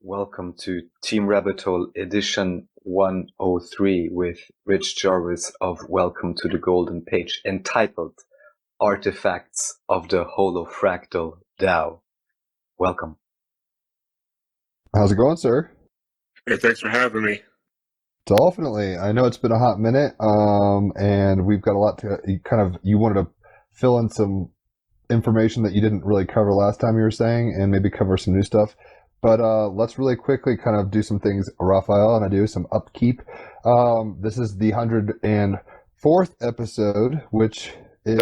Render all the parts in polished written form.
welcome to TEAMrabbithole edition 103 with Rich Jarvis of Welcome to the Golden Page, entitled Artifacts of the Holofractal Tao. Welcome. How's it going, sir? Hey, thanks for having me. Definitely. I know it's been a hot minute, and we've got a lot to you wanted to fill in some information that you didn't really cover last time you were saying, and maybe cover some new stuff. But let's really quickly kind of do some things, Raphael, and I do some upkeep. This is the 104th episode, which is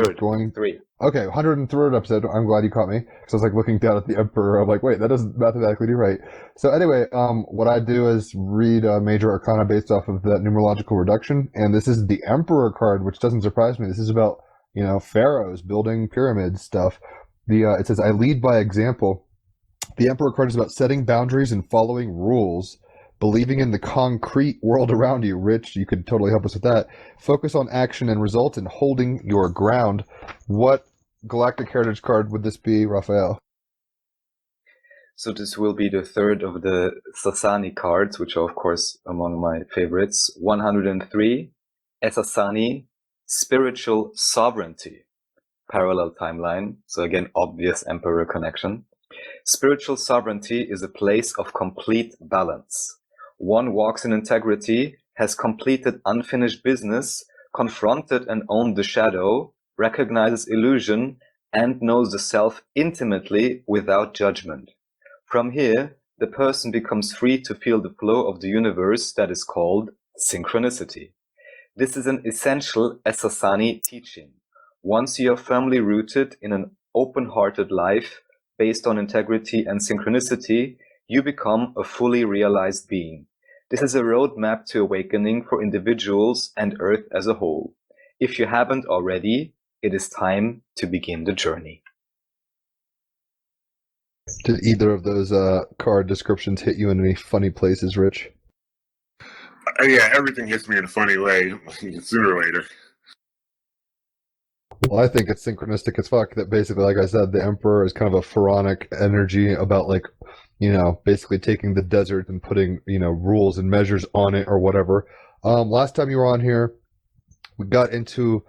Three. Okay, 103rd episode. I'm glad you caught me, because I was like looking down at the Emperor. I'm like, wait, that doesn't mathematically do right. So anyway, what I do is read a major arcana based off of that numerological reduction, and this is the Emperor card, which doesn't surprise me. This is about, pharaohs building pyramids stuff. It says, I lead by example. The Emperor card is about setting boundaries and following rules, believing in the concrete world around you. Rich, you could totally help us with that. Focus on action and result and holding your ground. What Galactic Heritage card would this be, Raphael? So this will be the third of the Sasani cards, which are, of course, among my favorites. 103, Esasani, Spiritual Sovereignty. Parallel timeline, so again, obvious Emperor connection. Spiritual sovereignty is a place of complete balance. One walks in integrity, has completed unfinished business, confronted and owned the shadow, recognizes illusion, and knows the self intimately without judgment. From here, the person becomes free to feel the flow of the universe that is called synchronicity. This is an essential Esasani teaching. Once you are firmly rooted in an open-hearted life, based on integrity and synchronicity, you become a fully realized being. This is a roadmap to awakening for individuals and Earth as a whole. If you haven't already, it is time to begin the journey. Did either of those card descriptions hit you in any funny places, Rich? Yeah, everything hits me in a funny way sooner or later. Well, I think it's synchronistic as fuck that basically, like I said, the Emperor is kind of a pharaonic energy about basically taking the desert and putting, rules and measures on it or whatever. Last time you were on here, we got into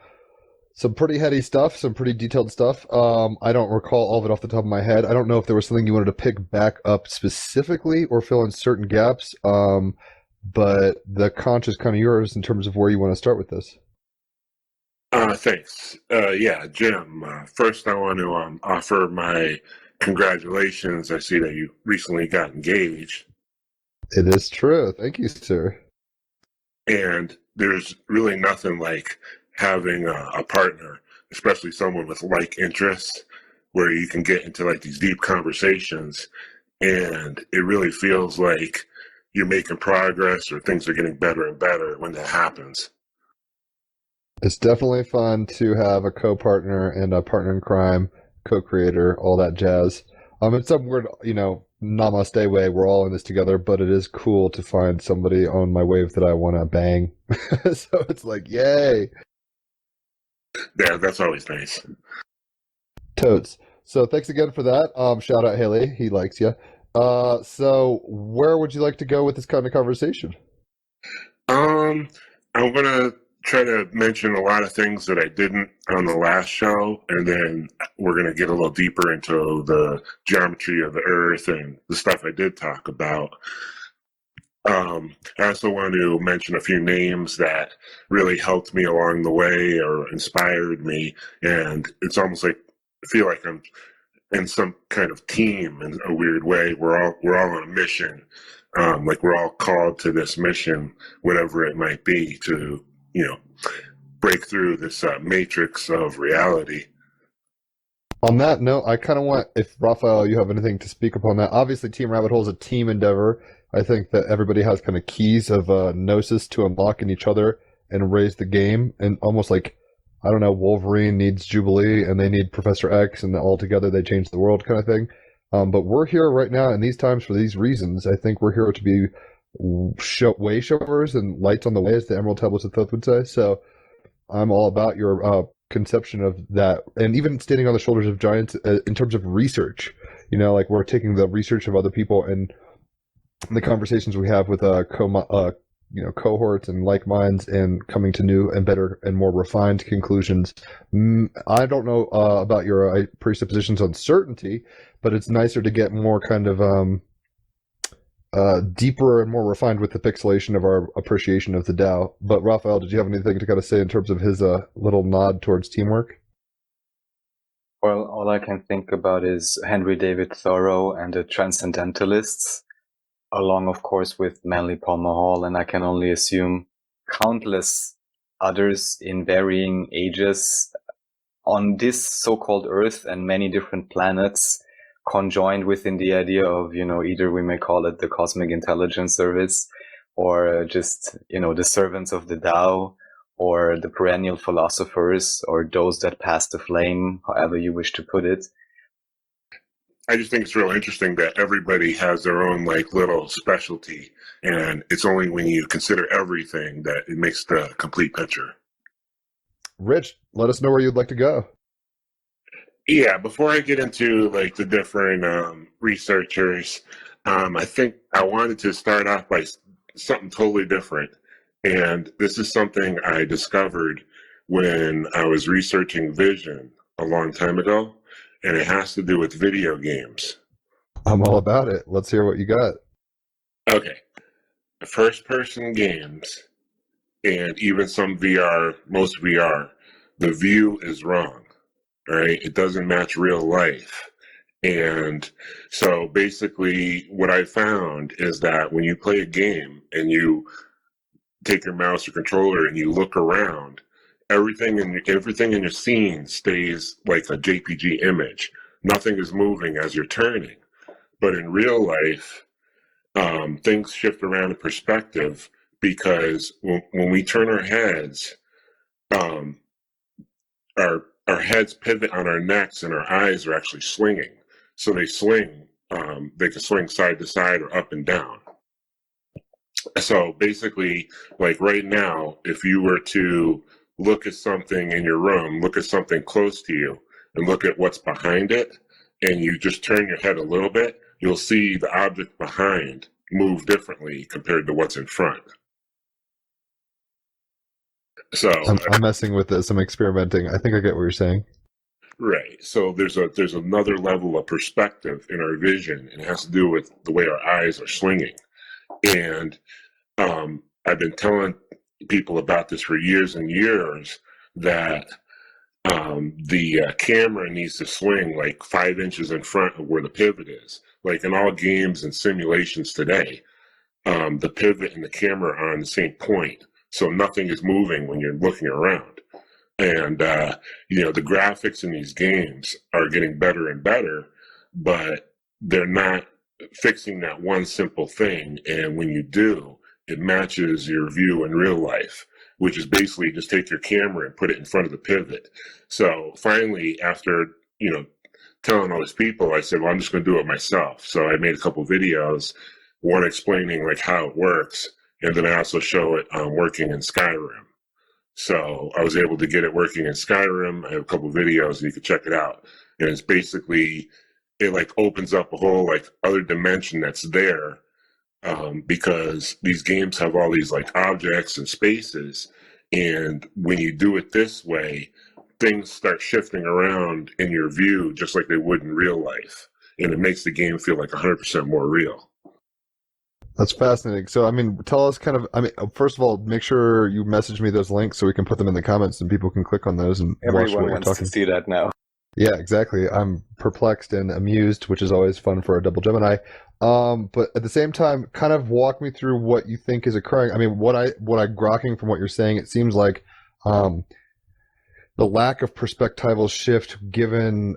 some pretty heady stuff, some pretty detailed stuff. I don't recall all of it off the top of my head. I don't know if there was something you wanted to pick back up specifically or fill in certain gaps. But the conch is kind of yours in terms of where you want to start with this. Thanks. Jim, first I want to offer my congratulations. I see that you recently got engaged. It is true. Thank you, sir. And there's really nothing like having a partner, especially someone with like interests, where you can get into like these deep conversations and it really feels like you're making progress or things are getting better and better when that happens. It's definitely fun to have a co-partner and a partner in crime, co-creator, all that jazz. It's some weird, namaste way. We're all in this together, but it is cool to find somebody on my wave that I want to bang. So it's like, yay. Yeah, that's always nice. Totes. So thanks again for that. Shout out Haley. He likes you. So where would you like to go with this kind of conversation? I'm going to try to mention a lot of things that I didn't on the last show, and then we're going to get a little deeper into the geometry of the Earth and the stuff I did talk about. I also want to mention a few names that really helped me along the way or inspired me, and it's almost like I feel like I'm in some kind of team in a weird way. We're all on a mission, like we're all called to this mission, whatever it might be, to break through this matrix of reality. On that note, I kind of want, if Raphael, you have anything to speak upon that. Obviously, TEAMrabbithole is a team endeavor. I think that everybody has kind of keys of gnosis to unlock in each other and raise the game. And almost like, I don't know, Wolverine needs Jubilee and they need Professor X, and all together they change the world kind of thing. But we're here right now in these times for these reasons. I think we're here to be way showers and lights on the way, as the Emerald Tablets of Thoth would say. So I'm all about your conception of that, and even standing on the shoulders of giants in terms of research. Like we're taking the research of other people and the conversations we have with cohorts and like minds, and coming to new and better and more refined conclusions. I don't know about your presuppositions on certainty, but it's nicer to get more kind of deeper and more refined with the pixelation of our appreciation of the Tao. But Raphael, did you have anything to kind of say in terms of his little nod towards teamwork? Well, all I can think about is Henry David Thoreau and the Transcendentalists, along, of course, with Manly Palmer Hall, and I can only assume countless others in varying ages on this so-called Earth and many different planets, conjoined within the idea of, either we may call it the Cosmic Intelligence Service, or just, the servants of the Tao, or the perennial philosophers, or those that pass the flame, however you wish to put it. I just think it's real interesting that everybody has their own like little specialty, and it's only when you consider everything that it makes the complete picture. Rich, let us know where you'd like to go. Yeah, before I get into like the different researchers, I think I wanted to start off by something totally different. And this is something I discovered when I was researching vision a long time ago, and it has to do with video games. I'm all about it. Let's hear what you got. Okay, first person games, and even some VR, most VR, the view is wrong, right? It doesn't match real life. And so basically, what I found is that when you play a game and you take your mouse or controller and you look around, everything in your scene stays like a JPG image. Nothing is moving as you're turning. But in real life, things shift around in perspective, because when we turn our heads, um, our heads pivot on our necks, and our eyes are actually slinging. So they swing. They can swing side to side or up and down. So basically, like right now, if you were to look at something in your room, look at something close to you, and look at what's behind it, and you just turn your head a little bit, you'll see the object behind move differently compared to what's in front. So I'm messing with this. I'm experimenting. I think I get what you're saying. right. So there's another level of perspective in our vision, and it has to do with the way our eyes are swinging. And I've been telling people about this for years and years, that the camera needs to swing like 5 inches in front of where the pivot is. Like in all games and simulations today, the pivot and the camera are on the same point, so nothing is moving when you're looking around. And the graphics in these games are getting better and better, but they're not fixing that one simple thing. And when you do, it matches your view in real life, which is basically just take your camera and put it in front of the pivot. So finally, after telling all these people, I said, well, I'm just going to do it myself. So I made a couple videos, one explaining like how it works, and then I also show it working in Skyrim. So I was able to get it working in Skyrim. I have a couple videos, and you can check it out. And it's basically, it like opens up a whole like other dimension that's there, because these games have all these like objects and spaces. And when you do it this way, things start shifting around in your view, just like they would in real life. And it makes the game feel like 100% more real. That's fascinating. So, I mean, tell us first of all, make sure you message me those links so we can put them in the comments and people can click on those and watch what Everyone we're wants talking. to see that now. Yeah, exactly. I'm perplexed and amused, which is always fun for a double Gemini. But at the same time, kind of walk me through what you think is occurring. I mean, what I'm grokking from what you're saying, it seems like the lack of perspectival shift given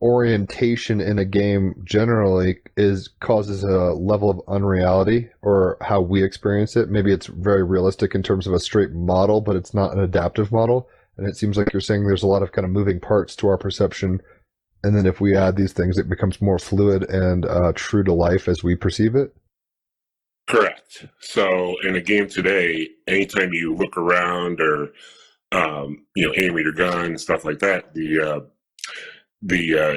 orientation in a game generally causes a level of unreality, or how we experience it. Maybe it's very realistic in terms of a straight model, but it's not an adaptive model. And it seems like you're saying there's a lot of kind of moving parts to our perception. And then if we add these things, it becomes more fluid and true to life as we perceive it. Correct. So in a game today, anytime you look around or aim at your gun, stuff like that, the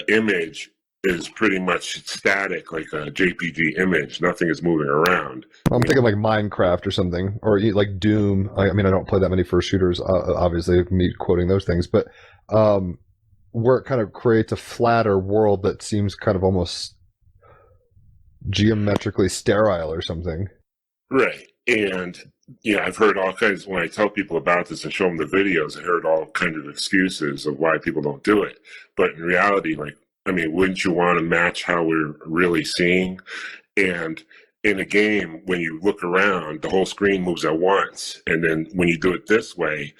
image is pretty much static, like a JPG image. Nothing is moving around. I'm thinking like Minecraft or something, or like Doom. I mean, I don't play that many first shooters, obviously, me quoting those things, but where it kind of creates a flatter world that seems kind of almost geometrically sterile or something. Right. And I've heard all kinds when I tell people about this and show them the videos, I heard all kinds of excuses of why people don't do it. But in reality, like, I mean, wouldn't you want to match how we're really seeing? And in a game, when you look around, the whole screen moves at once. And then when you do it this way,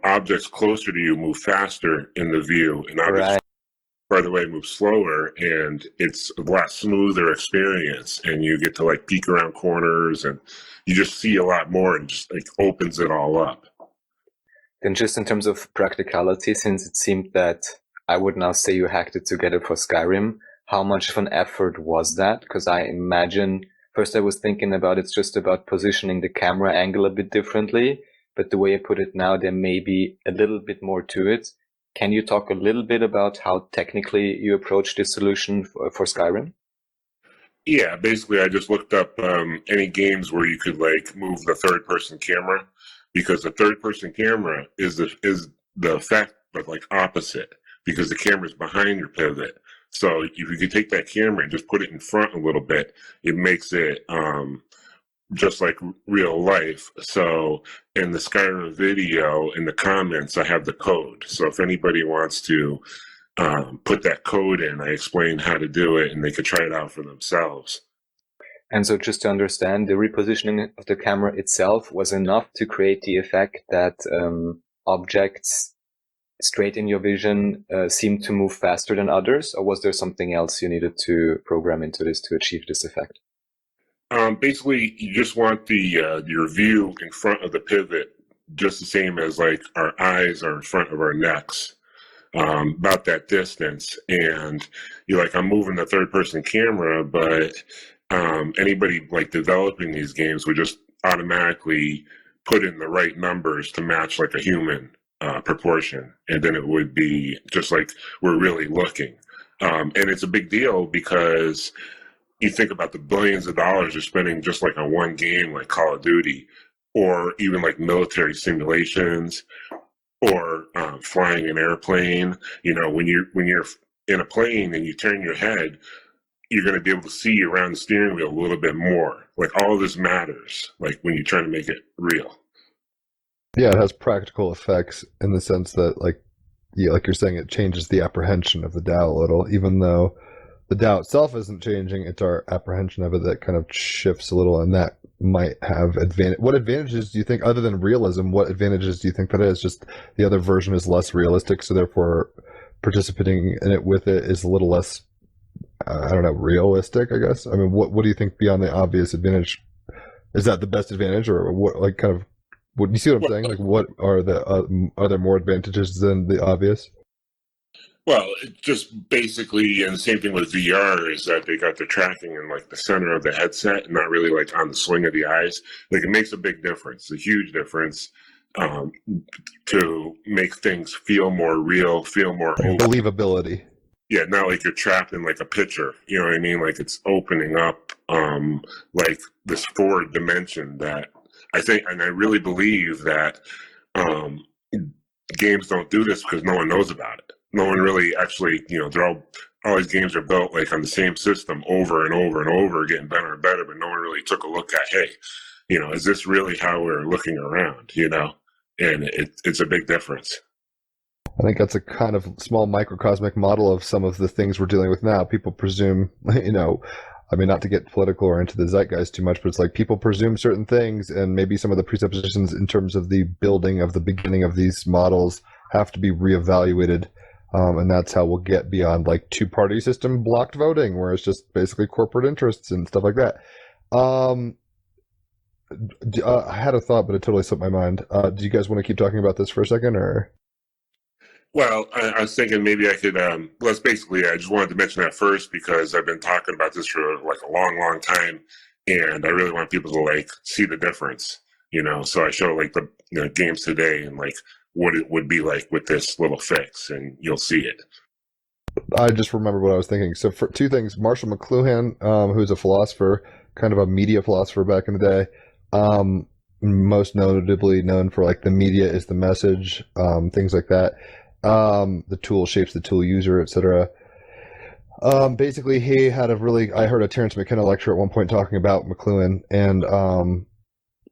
objects closer to you move faster in the view, and objects farther away move slower, and it's a lot smoother experience. And you get to like peek around corners, and you just see a lot more, and just like opens it all up. Then just in terms of practicality, since it seemed that I would now say you hacked it together for Skyrim, how much of an effort was that? Because I imagine, first I was thinking about it's just about positioning the camera angle a bit differently, but the way you put it now, there may be a little bit more to it. Can you talk a little bit about how technically you approach this solution for Skyrim? Yeah, basically I just looked up any games where you could like move the third person camera, because the third person camera is the effect, but like opposite, because the camera's behind your pivot. So if you could take that camera and just put it in front a little bit, it makes it just like real life. So in the Skyrim video, in the comments, I have the code. So if anybody wants to put that code in, I explain how to do it, and they could try it out for themselves. And so just to understand, the repositioning of the camera itself was enough to create the effect that objects straight in your vision seem to move faster than others, or was there something else you needed to program into this to achieve this effect? Basically, you just want the your view in front of the pivot just the same as like our eyes are in front of our necks, about that distance. And you're like, I'm moving the third person camera, but anybody like developing these games would just automatically put in the right numbers to match like a human proportion, and then it would be just like we're really looking. And it's a big deal because you think about the billions of dollars you're spending just like on one game like Call of Duty, or even like military simulations, or flying an airplane. When you're in a plane and you turn your head, you're going to be able to see around the steering wheel a little bit more. Like all of this matters, like when you're trying to make it real. Yeah, it has practical effects in the sense that, like you're saying, it changes the apprehension of the Tao a little, even though the Tao itself isn't changing. It's our apprehension of it that kind of shifts a little, and that might have advantage. What advantages do you think, other than realism, what advantages do you think that is? Just the other version is less realistic, so therefore participating in it with it is a little less, I don't know, realistic, I guess. I mean, what do you think beyond the obvious advantage? Is that the best advantage, or what? Like, kind of, what you see what I'm saying? Like, what are are there more advantages than the obvious? Well, it just basically, and the same thing with VR, is that they got the tracking in like the center of the headset, and not really like on the swing of the eyes. Like it makes a big difference, a huge difference, to make things feel more real, feel more open. Believability. Yeah, not like you're trapped in like a picture. You know what I mean? Like it's opening up, like this forward dimension that I think, and I really believe that games don't do this because no one knows about it. No one really actually, they're all these games are built like on the same system over and over and over, getting better and better, but no one really took a look at, hey, is this really how we're looking around? And it's a big difference. I think that's a kind of small microcosmic model of some of the things we're dealing with now. People presume, I mean, not to get political or into the zeitgeist too much, but it's like people presume certain things, and maybe some of the presuppositions in terms of the building of the beginning of these models have to be reevaluated. And that's how we'll get beyond like two-party system blocked voting, where it's just basically corporate interests and stuff like that. I had a thought, but it totally slipped my mind. Do you guys want to keep talking about this for a second, or? Well, I was thinking maybe I could, I just wanted to mention that first because I've been talking about this for like a long, long time, and I really want people to like see the difference, so I show like the games today and like what it would be like with this little fix, and you'll see it. I just remember what I was thinking. So for two things, Marshall McLuhan, who's a philosopher, kind of a media philosopher back in the day, most notably known for like the media is the message, things like that. The tool shapes the tool user, etc. Basically, he had a really. I heard a Terence McKenna lecture at one point talking about McLuhan, and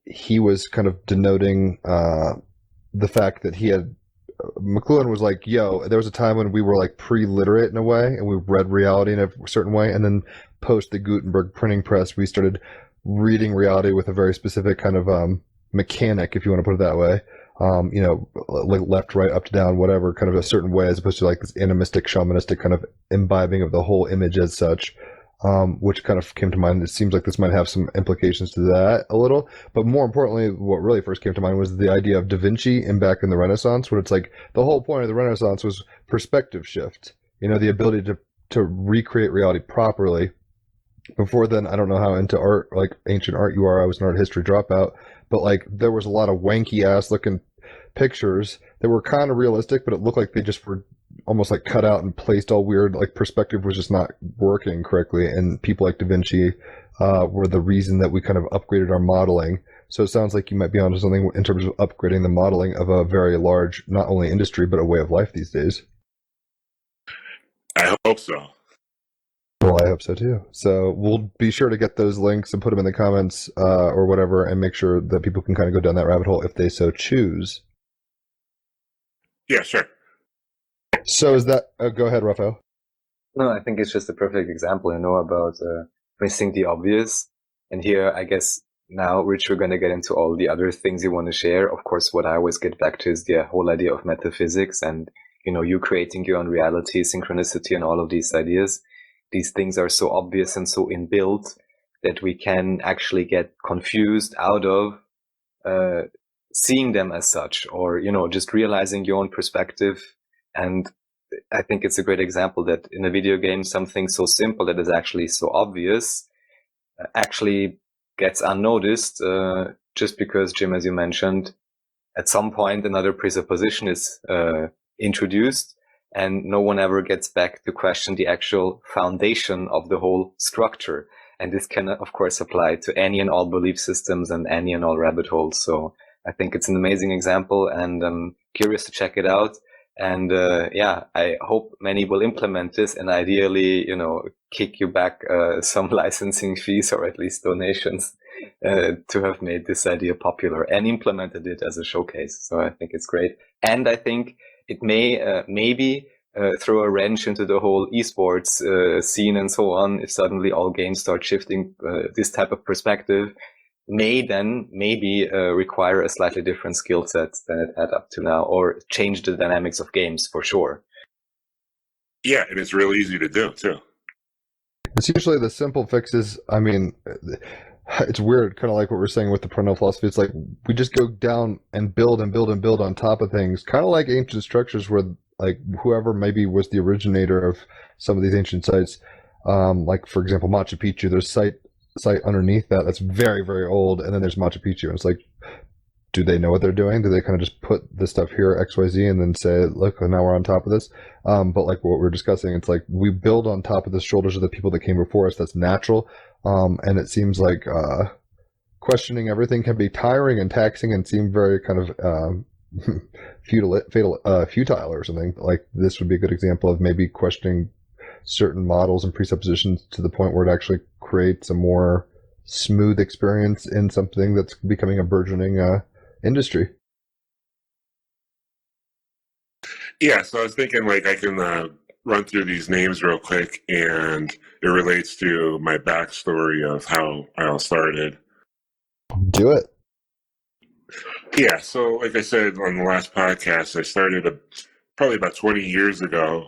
he was kind of denoting the fact that he had. McLuhan was like, "Yo, there was a time when we were like pre-literate in a way, and we read reality in a certain way, and then post the Gutenberg printing press, we started reading reality with a very specific kind of mechanic, if you want to put it that way. Like left, right, up to down, whatever, kind of a certain way, as opposed to like this animistic, shamanistic kind of imbibing of the whole image as such." Which kind of came to mind. It seems like this might have some implications to that a little. But more importantly, what really first came to mind was the idea of Da Vinci and back in the Renaissance, where it's like the whole point of the Renaissance was perspective shift. The ability to recreate reality properly. Before then, I don't know how into art, like ancient art you are. I was an art history dropout, but like there was a lot of wanky ass looking pictures that were kind of realistic, but it looked like they just were almost like cut out and placed all weird. Like perspective was just not working correctly, and people like Da Vinci were the reason that we kind of upgraded our modeling. So it sounds like you might be onto something in terms of upgrading the modeling of a very large, not only industry but a way of life these days. I hope so. Well, I hope so too. So we'll be sure to get those links and put them in the comments or whatever, and make sure that people can kind of go down that rabbit hole if they so choose. Yeah, sure. So is that? Go ahead, Raphael. No, I think it's just a perfect example, about missing the obvious. And here, I guess now, Rich, we're going to get into all the other things you want to share. Of course, what I always get back to is the whole idea of metaphysics and, you creating your own reality, synchronicity, and all of these ideas. These things are so obvious and so inbuilt that we can actually get confused out of seeing them as such, or, just realizing your own perspective. And I think it's a great example that in a video game, something so simple that is actually so obvious actually gets unnoticed just because, Jim, as you mentioned, at some point another presupposition is introduced, and no one ever gets back to question the actual foundation of the whole structure. And this can, of course, apply to any and all belief systems and any and all rabbit holes. So I think it's an amazing example, and I'm curious to check it out. And I hope many will implement this, and ideally, kick you back some licensing fees or at least donations to have made this idea popular and implemented it as a showcase. So I think it's great. And I think it may maybe throw a wrench into the whole esports scene and so on. If suddenly all games start shifting this type of perspective, may then maybe require a slightly different skill set than it had up to now, or change the dynamics of games for sure. Yeah, and it's real easy to do too. It's usually the simple fixes. I mean, it's weird, kind of like what we're saying with the perennial philosophy. It's like we just go down and build and build and build on top of things, kind of like ancient structures where like whoever maybe was the originator of some of these ancient sites, like for example Machu Picchu, there's site underneath that's very, very old, and then there's Machu Picchu, and it's like, do they know what they're doing? Do they kind of just put this stuff here, XYZ, and then say, look, now we're on top of this? But like what we're discussing, it's like we build on top of the shoulders of the people that came before us. That's natural. And it seems like questioning everything can be tiring and taxing and seem very kind of futile or something. Like this would be a good example of maybe questioning certain models and presuppositions to the point where it actually creates a more smooth experience in something that's becoming a burgeoning industry. Yeah, so I was thinking like I can run through these names real quick, and it relates to my backstory of how I all started. Do it. Yeah, so like I said on the last podcast, I started probably about 20 years ago,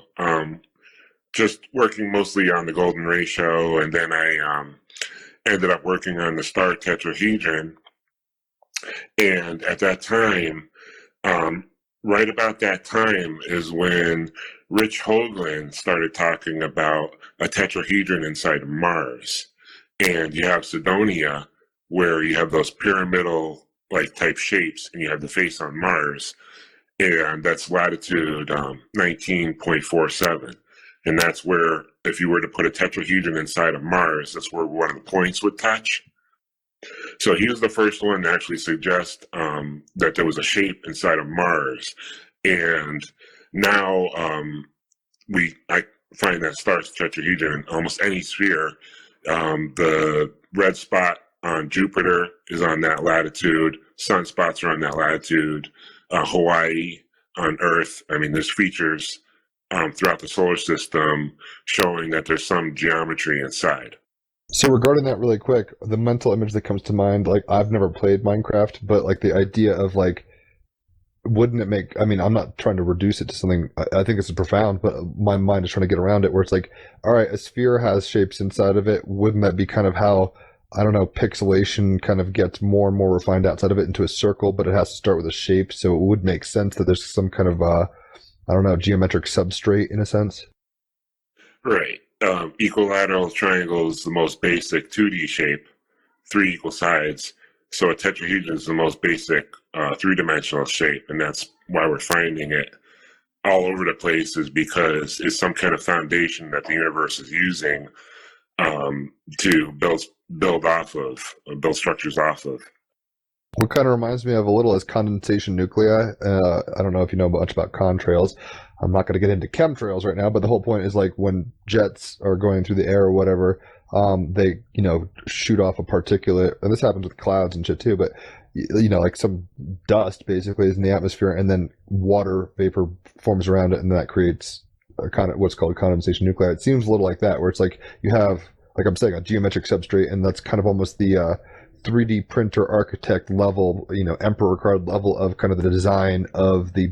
just working mostly on the golden ratio, and then I ended up working on the star tetrahedron. And at that time, right about that time is when Rich Hoagland started talking about a tetrahedron inside of Mars. And you have Cydonia, where you have those pyramidal like type shapes, and you have the face on Mars, and that's latitude 19.47. And that's where, if you were to put a tetrahedron inside of Mars, that's where one of the points would touch. So he was the first one to actually suggest that there was a shape inside of Mars. And now I find that stars tetrahedron in almost any sphere. The red spot on Jupiter is on that latitude. Sunspots are on that latitude. Hawaii on Earth. I mean, there's features throughout the solar system showing that there's some geometry inside. So regarding that really quick, the mental image that comes to mind, like I've never played Minecraft, but like the idea of like, wouldn't it make, I mean, I'm not trying to reduce it to something, I think this is profound, but my mind is trying to get around it where it's like, all right, a sphere has shapes inside of it. Wouldn't that be kind of how, I don't know, pixelation kind of gets more and more refined outside of it into a circle, but it has to start with a shape. So it would make sense that there's some kind of, I don't know, geometric substrate in a sense. Right. Equilateral triangle is the most basic 2D shape, 3 equal sides. So a tetrahedron is the most basic 3-dimensional shape, and that's why we're finding it all over the place, is because it's some kind of foundation that the universe is using to build structures off of. What kind of reminds me of a little is condensation nuclei. I don't know if you know much about contrails. I'm not going to get into chemtrails right now, but the whole point is like when jets are going through the air or whatever, they, shoot off a particulate, and this happens with clouds and shit too, but like some dust basically is in the atmosphere, and then water vapor forms around it, and that creates a kind of what's called condensation nuclei. It seems a little like that, where it's like you have, like I'm saying, a geometric substrate, and that's kind of almost the 3D printer architect level, emperor card level of kind of the design of the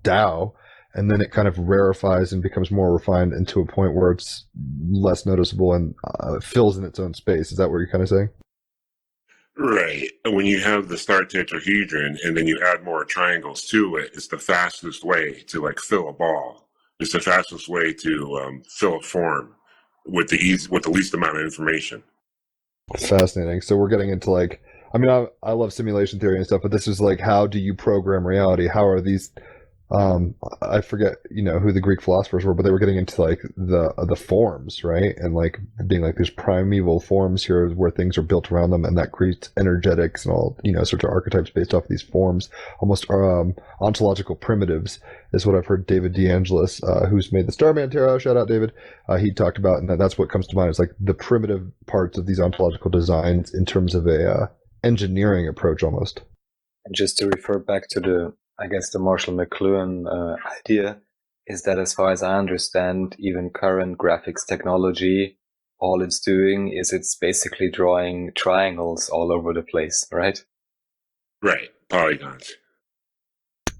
Tao, and then it kind of rarefies and becomes more refined into a point where it's less noticeable and fills in its own space. Is that what you're kind of saying? Right. When you have the star tetrahedron and then you add more triangles to it, it's the fastest way to like fill a ball. It's the fastest way to fill a form with the least amount of information. Fascinating. So we're getting into like, I mean, I love simulation theory and stuff, but this is like, how do you program reality? How are these, I forget, who the Greek philosophers were, but they were getting into like the forms, right? And like being like there's primeval forms here where things are built around them, and that creates energetics and all, sorts of archetypes based off of these forms, almost ontological primitives is what I've heard David DeAngelis, who's made the Starman Tarot, shout out David, he talked about, and that's what comes to mind is like the primitive parts of these ontological designs in terms of a engineering approach almost. And just to refer back to the Marshall McLuhan idea is that, as far as I understand, even current graphics technology, all it's doing is it's basically drawing triangles all over the place, right? Right. Polygons.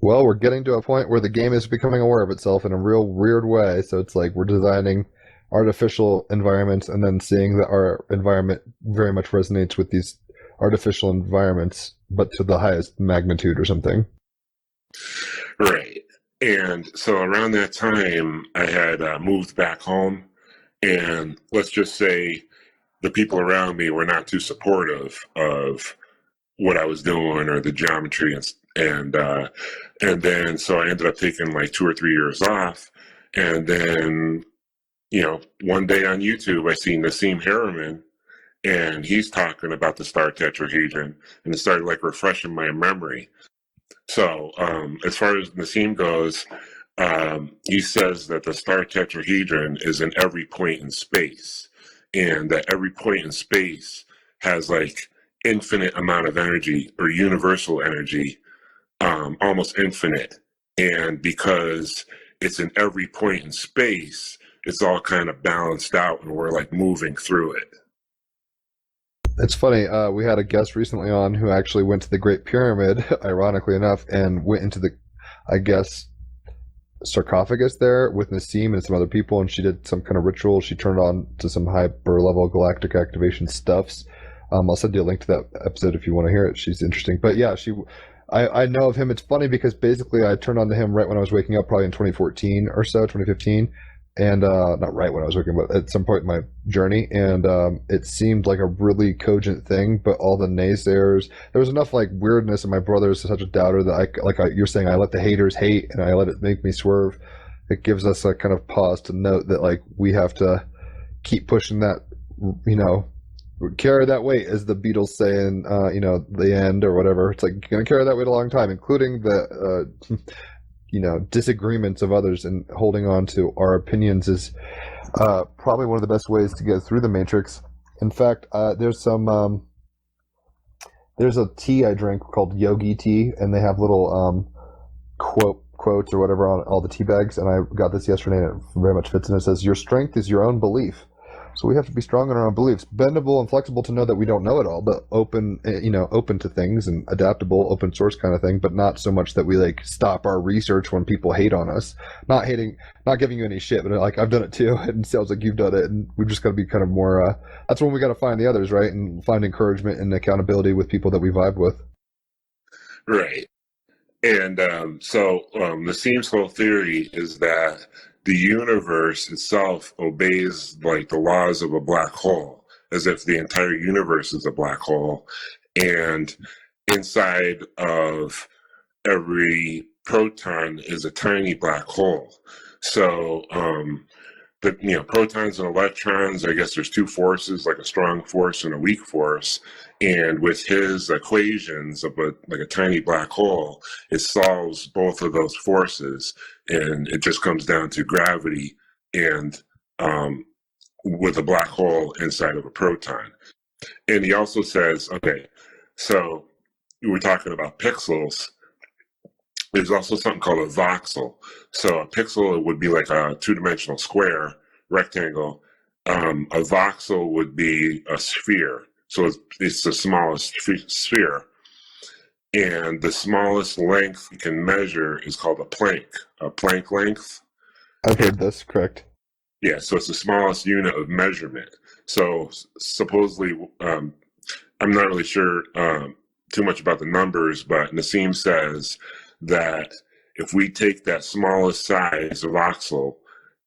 Well, we're getting to a point where the game is becoming aware of itself in a real weird way. So it's like we're designing artificial environments and then seeing that our environment very much resonates with these artificial environments, but to the highest magnitude or something. Right. And so around that time, I had moved back home, and let's just say the people around me were not too supportive of what I was doing or the geometry, and then so I ended up taking like 2 or 3 years off, and then one day on YouTube I seen Nassim Harriman, and he's talking about the star tetrahedron, and it started like refreshing my memory. So as far as Nassim goes, he says that the star tetrahedron is in every point in space, and that every point in space has like infinite amount of energy, or universal energy, almost infinite. And because it's in every point in space, it's all kind of balanced out, and we're like moving through it. It's funny, we had a guest recently on who actually went to the Great Pyramid, ironically enough, and went into the, sarcophagus there with Nassim and some other people, and she did some kind of ritual. She turned on to some hyper-level galactic activation stuffs. I'll send you a link to that episode if you want to hear it. She's interesting. But yeah, I know of him. It's funny because basically I turned on to him right when I was waking up, probably in 2014 or so, 2015. And not right when I was working, but at some point in my journey, and it seemed like a really cogent thing. But all the naysayers, there was enough like weirdness, and my brother is such a doubter that you're saying, I let the haters hate, and I let it make me swerve. it gives us a kind of pause to note that like we have to keep pushing that, carry that weight, as the Beatles say in the end or whatever. It's like you're gonna carry that weight a long time, including the disagreements of others, and holding on to our opinions is probably one of the best ways to get through the matrix. In fact, there's a tea I drink called Yogi tea, and they have little quotes or whatever on all the tea bags, and I got this yesterday, and it very much fits in. It says, "Your strength is your own belief." So we have to be strong in our own beliefs, bendable and flexible to know that we don't know it all, but open to things, and adaptable, open source kind of thing, but not so much that we like stop our research when people hate on us. Not giving you any shit, but like I've done it too, and it sounds like you've done it, and we've just got to be kind of more. That's when we got to find the others, right, and find encouragement and accountability with people that we vibe with. Right. And Nassim's whole theory is that the universe itself obeys like the laws of a black hole, as if the entire universe is a black hole, and inside of every proton is a tiny black hole. So protons and electrons, I guess there's two forces, like a strong force and a weak force. And with his equations of a tiny black hole, it solves both of those forces. And it just comes down to gravity and with a black hole inside of a proton. And he also says, okay, so we were talking about pixels. There's also something called a voxel. So a pixel would be like a two-dimensional square, rectangle. A voxel would be a sphere. So it's the smallest sphere. And the smallest length you can measure is called a Planck length. I've heard this, correct. Yeah, so it's the smallest unit of measurement. So supposedly, I'm not really sure too much about the numbers, but Nassim says that if we take that smallest size of voxel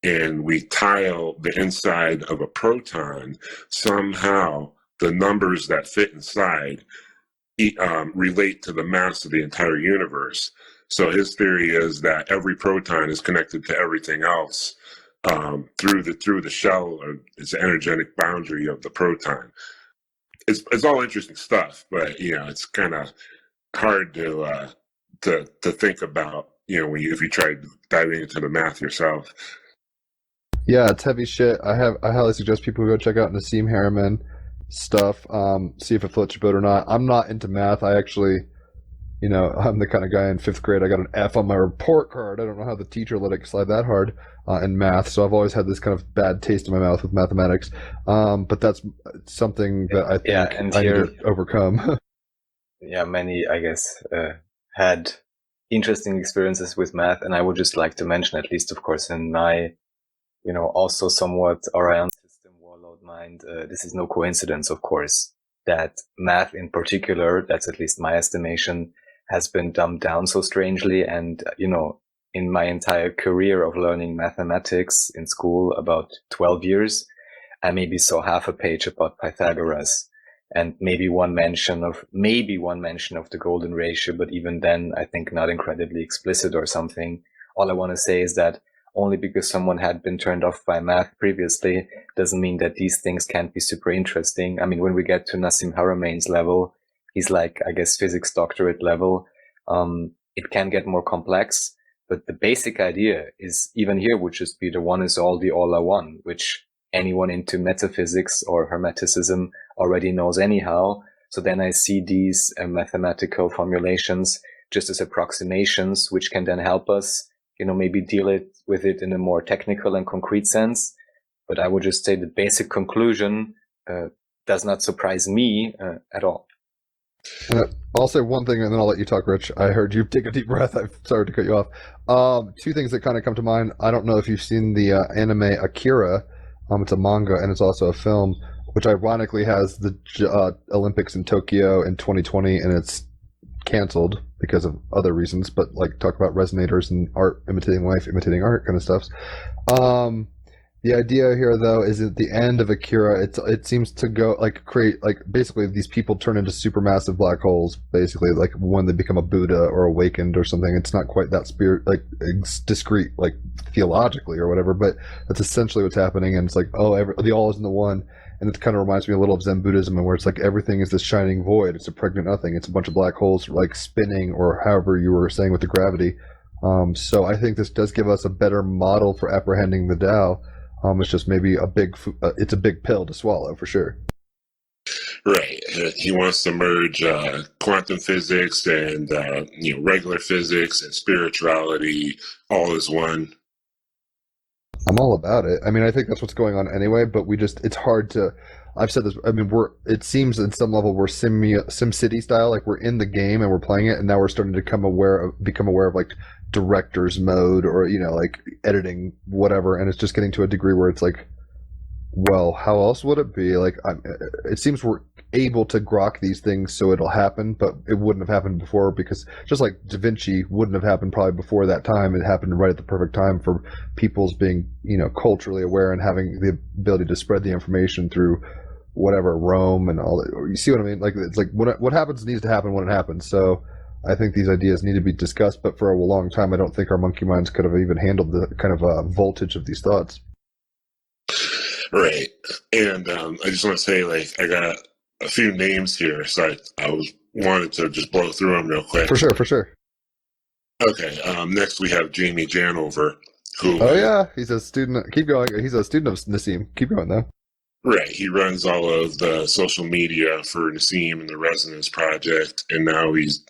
and we tile the inside of a proton, somehow the numbers that fit inside relate to the mass of the entire universe. So his theory is that every proton is connected to everything else through the shell, or its energetic boundary of the proton. It's all interesting stuff, but it's kind of hard to think about if you try diving into the math yourself. Yeah, it's heavy shit. I highly suggest people go check out Nassim Harriman stuff. See if it floats your boat or not. I'm not into math. I actually, I'm the kind of guy in 5th grade. I got an F on my report card. I don't know how the teacher let it slide that hard in math. So I've always had this kind of bad taste in my mouth with mathematics. But that's something that I think I need to overcome. Yeah, many, I guess, had interesting experiences with math, and I would just like to mention, at least, of course, in my, also somewhat Orion system warlord mind, this is no coincidence, of course, that math in particular, that's at least my estimation, has been dumbed down so strangely. And, in my entire career of learning mathematics in school, about 12 years, I maybe saw half a page about Pythagoras, and maybe one mention of the golden ratio, but even then, I think not incredibly explicit or something. All I want to say is that only because someone had been turned off by math previously doesn't mean that these things can't be super interesting. I mean, when we get to Nassim Harameyn's level, he's like, I guess, physics doctorate level. It can get more complex, but the basic idea is, even here, would just be the one is all, the all are one, which anyone into metaphysics or hermeticism already knows anyhow. So then I see these mathematical formulations just as approximations, which can then help us, maybe deal with it in a more technical and concrete sense. But I would just say the basic conclusion does not surprise me at all. I'll say one thing, and then I'll let you talk, Rich. I heard you take a deep breath. I'm sorry to cut you off. Two things that kind of come to mind. I don't know if you've seen the anime Akira. It's a manga, and it's also a film, which ironically has the Olympics in Tokyo in 2020, and it's canceled because of other reasons, but like talk about resonators and art imitating life, imitating art kind of stuff. The idea here, though, is at the end of Akira, it seems to go like create like basically these people turn into supermassive black holes. Basically, like when they become a Buddha or awakened or something. It's not quite that spirit like it's discrete like theologically or whatever, but that's essentially what's happening. And it's like the all is in the one, and it kind of reminds me a little of Zen Buddhism, and where it's like everything is this shining void. It's a pregnant nothing. It's a bunch of black holes like spinning, or however you were saying with the gravity. So I think this does give us a better model for apprehending the Tao. It's just maybe it's a big pill to swallow for sure. Right. He wants to merge quantum physics and regular physics and spirituality all as one. I'm all about it. I mean, I think that's what's going on anyway, but it's hard to, I've said this, I mean, it seems at some level we're SimCity style, like we're in the game and we're playing it, and now we're starting to become aware of like director's mode or, like editing, whatever, and it's just getting to a degree where it's like, well, how else would it be? Like, it seems we're able to grok these things so it'll happen, but it wouldn't have happened before because just like Da Vinci wouldn't have happened probably before that time. It happened right at the perfect time for people's being, culturally aware and having the ability to spread the information through whatever Rome and all that. You see what I mean? Like, it's like what happens needs to happen when it happens. So I think these ideas need to be discussed, but for a long time, I don't think our monkey minds could have even handled the kind of voltage of these thoughts. Right. And I just want to say, like, I got a few names here, so I wanted to just blow through them real quick. For sure. Okay. Next, we have Jamie Janover, who. Oh yeah, he's a student. Keep going. He's a student of Nassim. Keep going though. Right. He runs all of the social media for Nassim and the Resonance Project, and now he's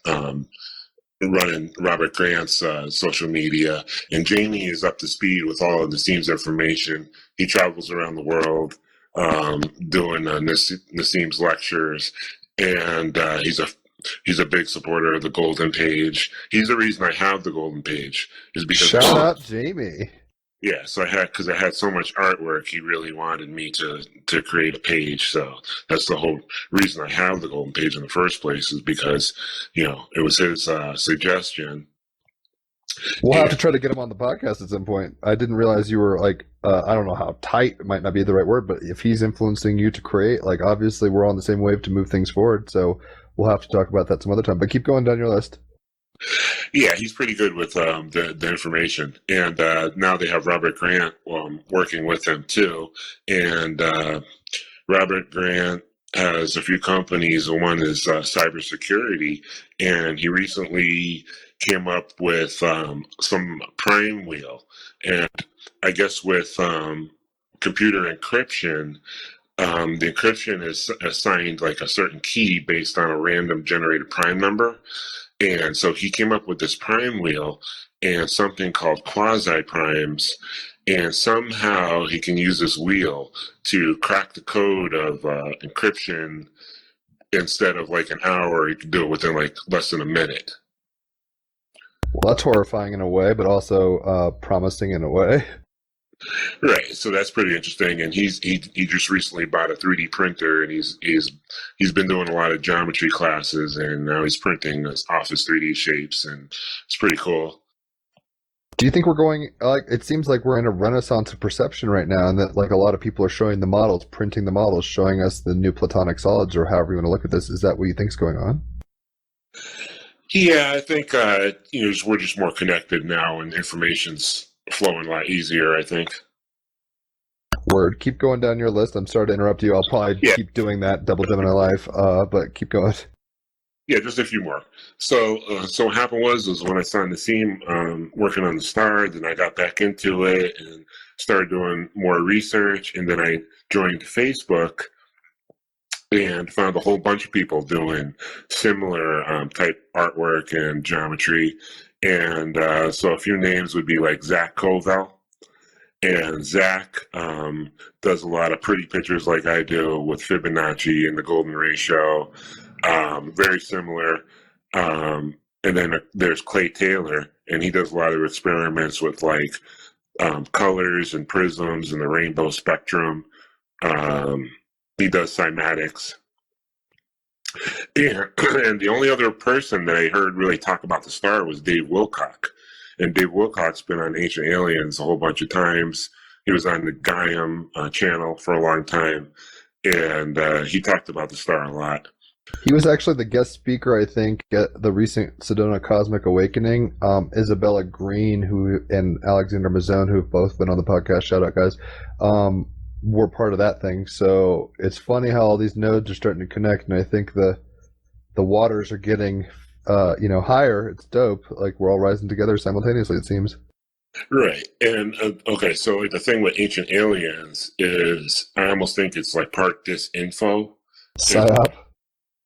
running Robert Grant's social media. And Jamie is up to speed with all of Nassim's information. He travels around the world doing Nassim's lectures, and he's a big supporter of the Golden Page. He's the reason I have the Golden Page. Is because shout out Jamie. Yeah, so I had so much artwork. He really wanted me to create a page. So that's the whole reason I have the Golden Page in the first place, is because it was his suggestion. We'll have to try to get him on the podcast at some point. I didn't realize you were like, I don't know how tight might not be the right word, but if he's influencing you to create, like obviously we're on the same wave to move things forward. So we'll have to talk about that some other time. But keep going down your list. Yeah, he's pretty good with the information. And now they have Robert Grant working with him too. And Robert Grant has a few companies. One is cybersecurity, and he recently came up with some prime wheel. And I guess with computer encryption, the encryption is assigned like a certain key based on a random generated prime number. And so he came up with this prime wheel and something called quasi-primes. And somehow he can use this wheel to crack the code of encryption. Instead of like an hour, he can do it within like less than a minute. Well, that's horrifying in a way, but also promising in a way. Right, so that's pretty interesting, and he just recently bought a 3D printer, and he's been doing a lot of geometry classes, and now he's printing his office 3D shapes, and it's pretty cool. Do you think we're going like it seems like we're in a renaissance of perception right now, and that like a lot of people are showing the models, printing the models, showing us the new platonic solids, or however you want to look at this? Is that what you think's going on? Yeah, I think we're just more connected now, and information's flowing a lot easier, I think. Word. Keep going down your list. I'm sorry to interrupt you. I'll probably keep doing that, double dipping my life, but keep going. Yeah, just a few more. So what happened was when I signed the team, working on the star, then I got back into it and started doing more research, and then I joined Facebook and found a whole bunch of people doing similar type artwork and geometry. And so a few names would be like Zach Covell. And Zach does a lot of pretty pictures like I do with Fibonacci and the golden ratio. Very similar. And then there's Clay Taylor, and he does a lot of experiments with like colors and prisms and the rainbow spectrum. He does cymatics. And the only other person that I heard really talk about the star was Dave Wilcock. And Dave Wilcock's been on Ancient Aliens a whole bunch of times. He was on the Gaiam channel for a long time, and he talked about the star a lot. He was actually the guest speaker, I think, at the recent Sedona Cosmic Awakening. Isabella Green, and Alexander Mazzone, who have both been on the podcast, shout out guys, were part of that thing. So it's funny how all these nodes are starting to connect, and I think the waters are getting higher. It's dope. Like we're all rising together simultaneously, it seems. Right. And okay, so like the thing with ancient aliens is I almost think it's like part disinfo. Psyop.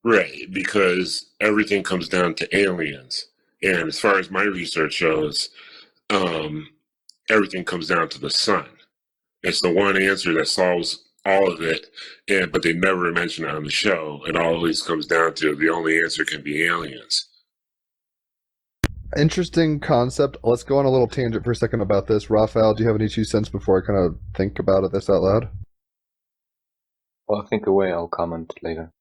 Right, because everything comes down to aliens. And as far as my research shows, everything comes down to the sun. It's the one answer that solves all of it, but they never mention it on the show. It always comes down to the only answer can be aliens. Interesting concept. Let's go on a little tangent for a second about this. Raphael, do you have any 2 cents before I kind of think about this out loud? Well, think away. I'll comment later.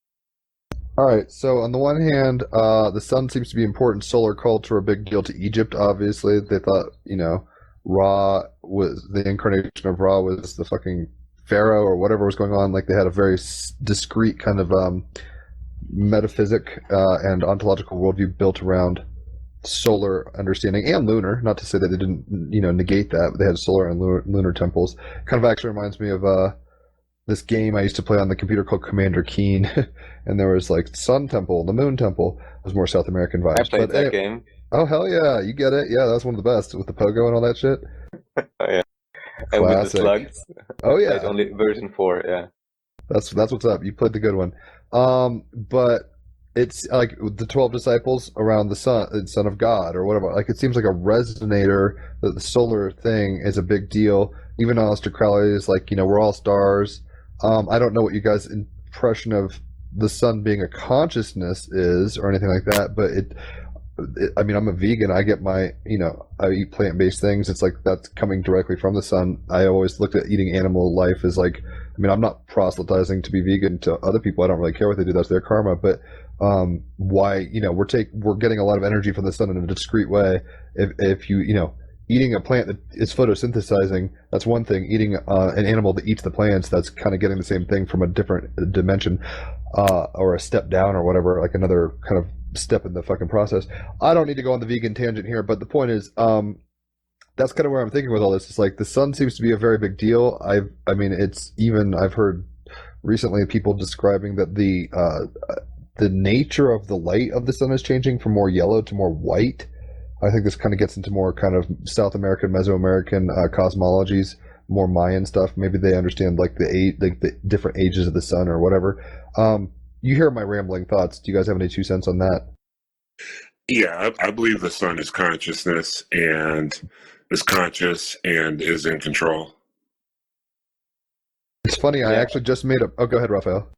All right. So on the one hand, the sun seems to be important. Solar culture, a big deal to Egypt. Obviously, they thought Ra was the incarnation of Ra was the fucking pharaoh or whatever was going on. Like they had a very discrete kind of metaphysic and ontological worldview built around solar understanding and lunar. Not to say that they didn't negate that, but they had solar and lunar temples. Kind of actually reminds me of this game I used to play on the computer called Commander Keen, and there was like Sun Temple, the Moon Temple. It was more South American vibes. I played that game. Oh hell yeah, you get it. Yeah, that's one of the best with the pogo and all that shit. Oh yeah, and with the slugs. Oh yeah, only version 4. Yeah, that's what's up. You played the good one. But it's like the 12 disciples around the son of God or whatever. Like it seems like a resonator that the solar thing is a big deal. Even Aleister Crowley is like, we're all stars. I don't know what you guys' impression of the sun being a consciousness is or anything like that, but I mean, I'm a vegan. I get my, I eat plant-based things. It's like that's coming directly from the sun. I always looked at eating animal life as like, I mean, I'm not proselytizing to be vegan to other people. I don't really care what they do. That's their karma. But why, we're getting a lot of energy from the sun in a discrete way. If you, eating a plant that is photosynthesizing, that's one thing. Eating an animal that eats the plants, that's kind of getting the same thing from a different dimension or a step down or whatever, like another kind of step in the fucking process. I don't need to go on the vegan tangent here, but the point is, that's kind of where I'm thinking with all this. It's like the sun seems to be a very big deal. I've heard recently people describing that the nature of the light of the sun is changing from more yellow to more white. I think this kind of gets into more kind of South American, Mesoamerican cosmologies, more Mayan stuff. Maybe they understand like the different ages of the sun or whatever. You hear my rambling thoughts. Do you guys have any 2 cents on that? Yeah, I believe the sun is consciousness and is conscious and is in control. It's funny. Yeah. I actually just made a. Oh, go ahead, Raphael.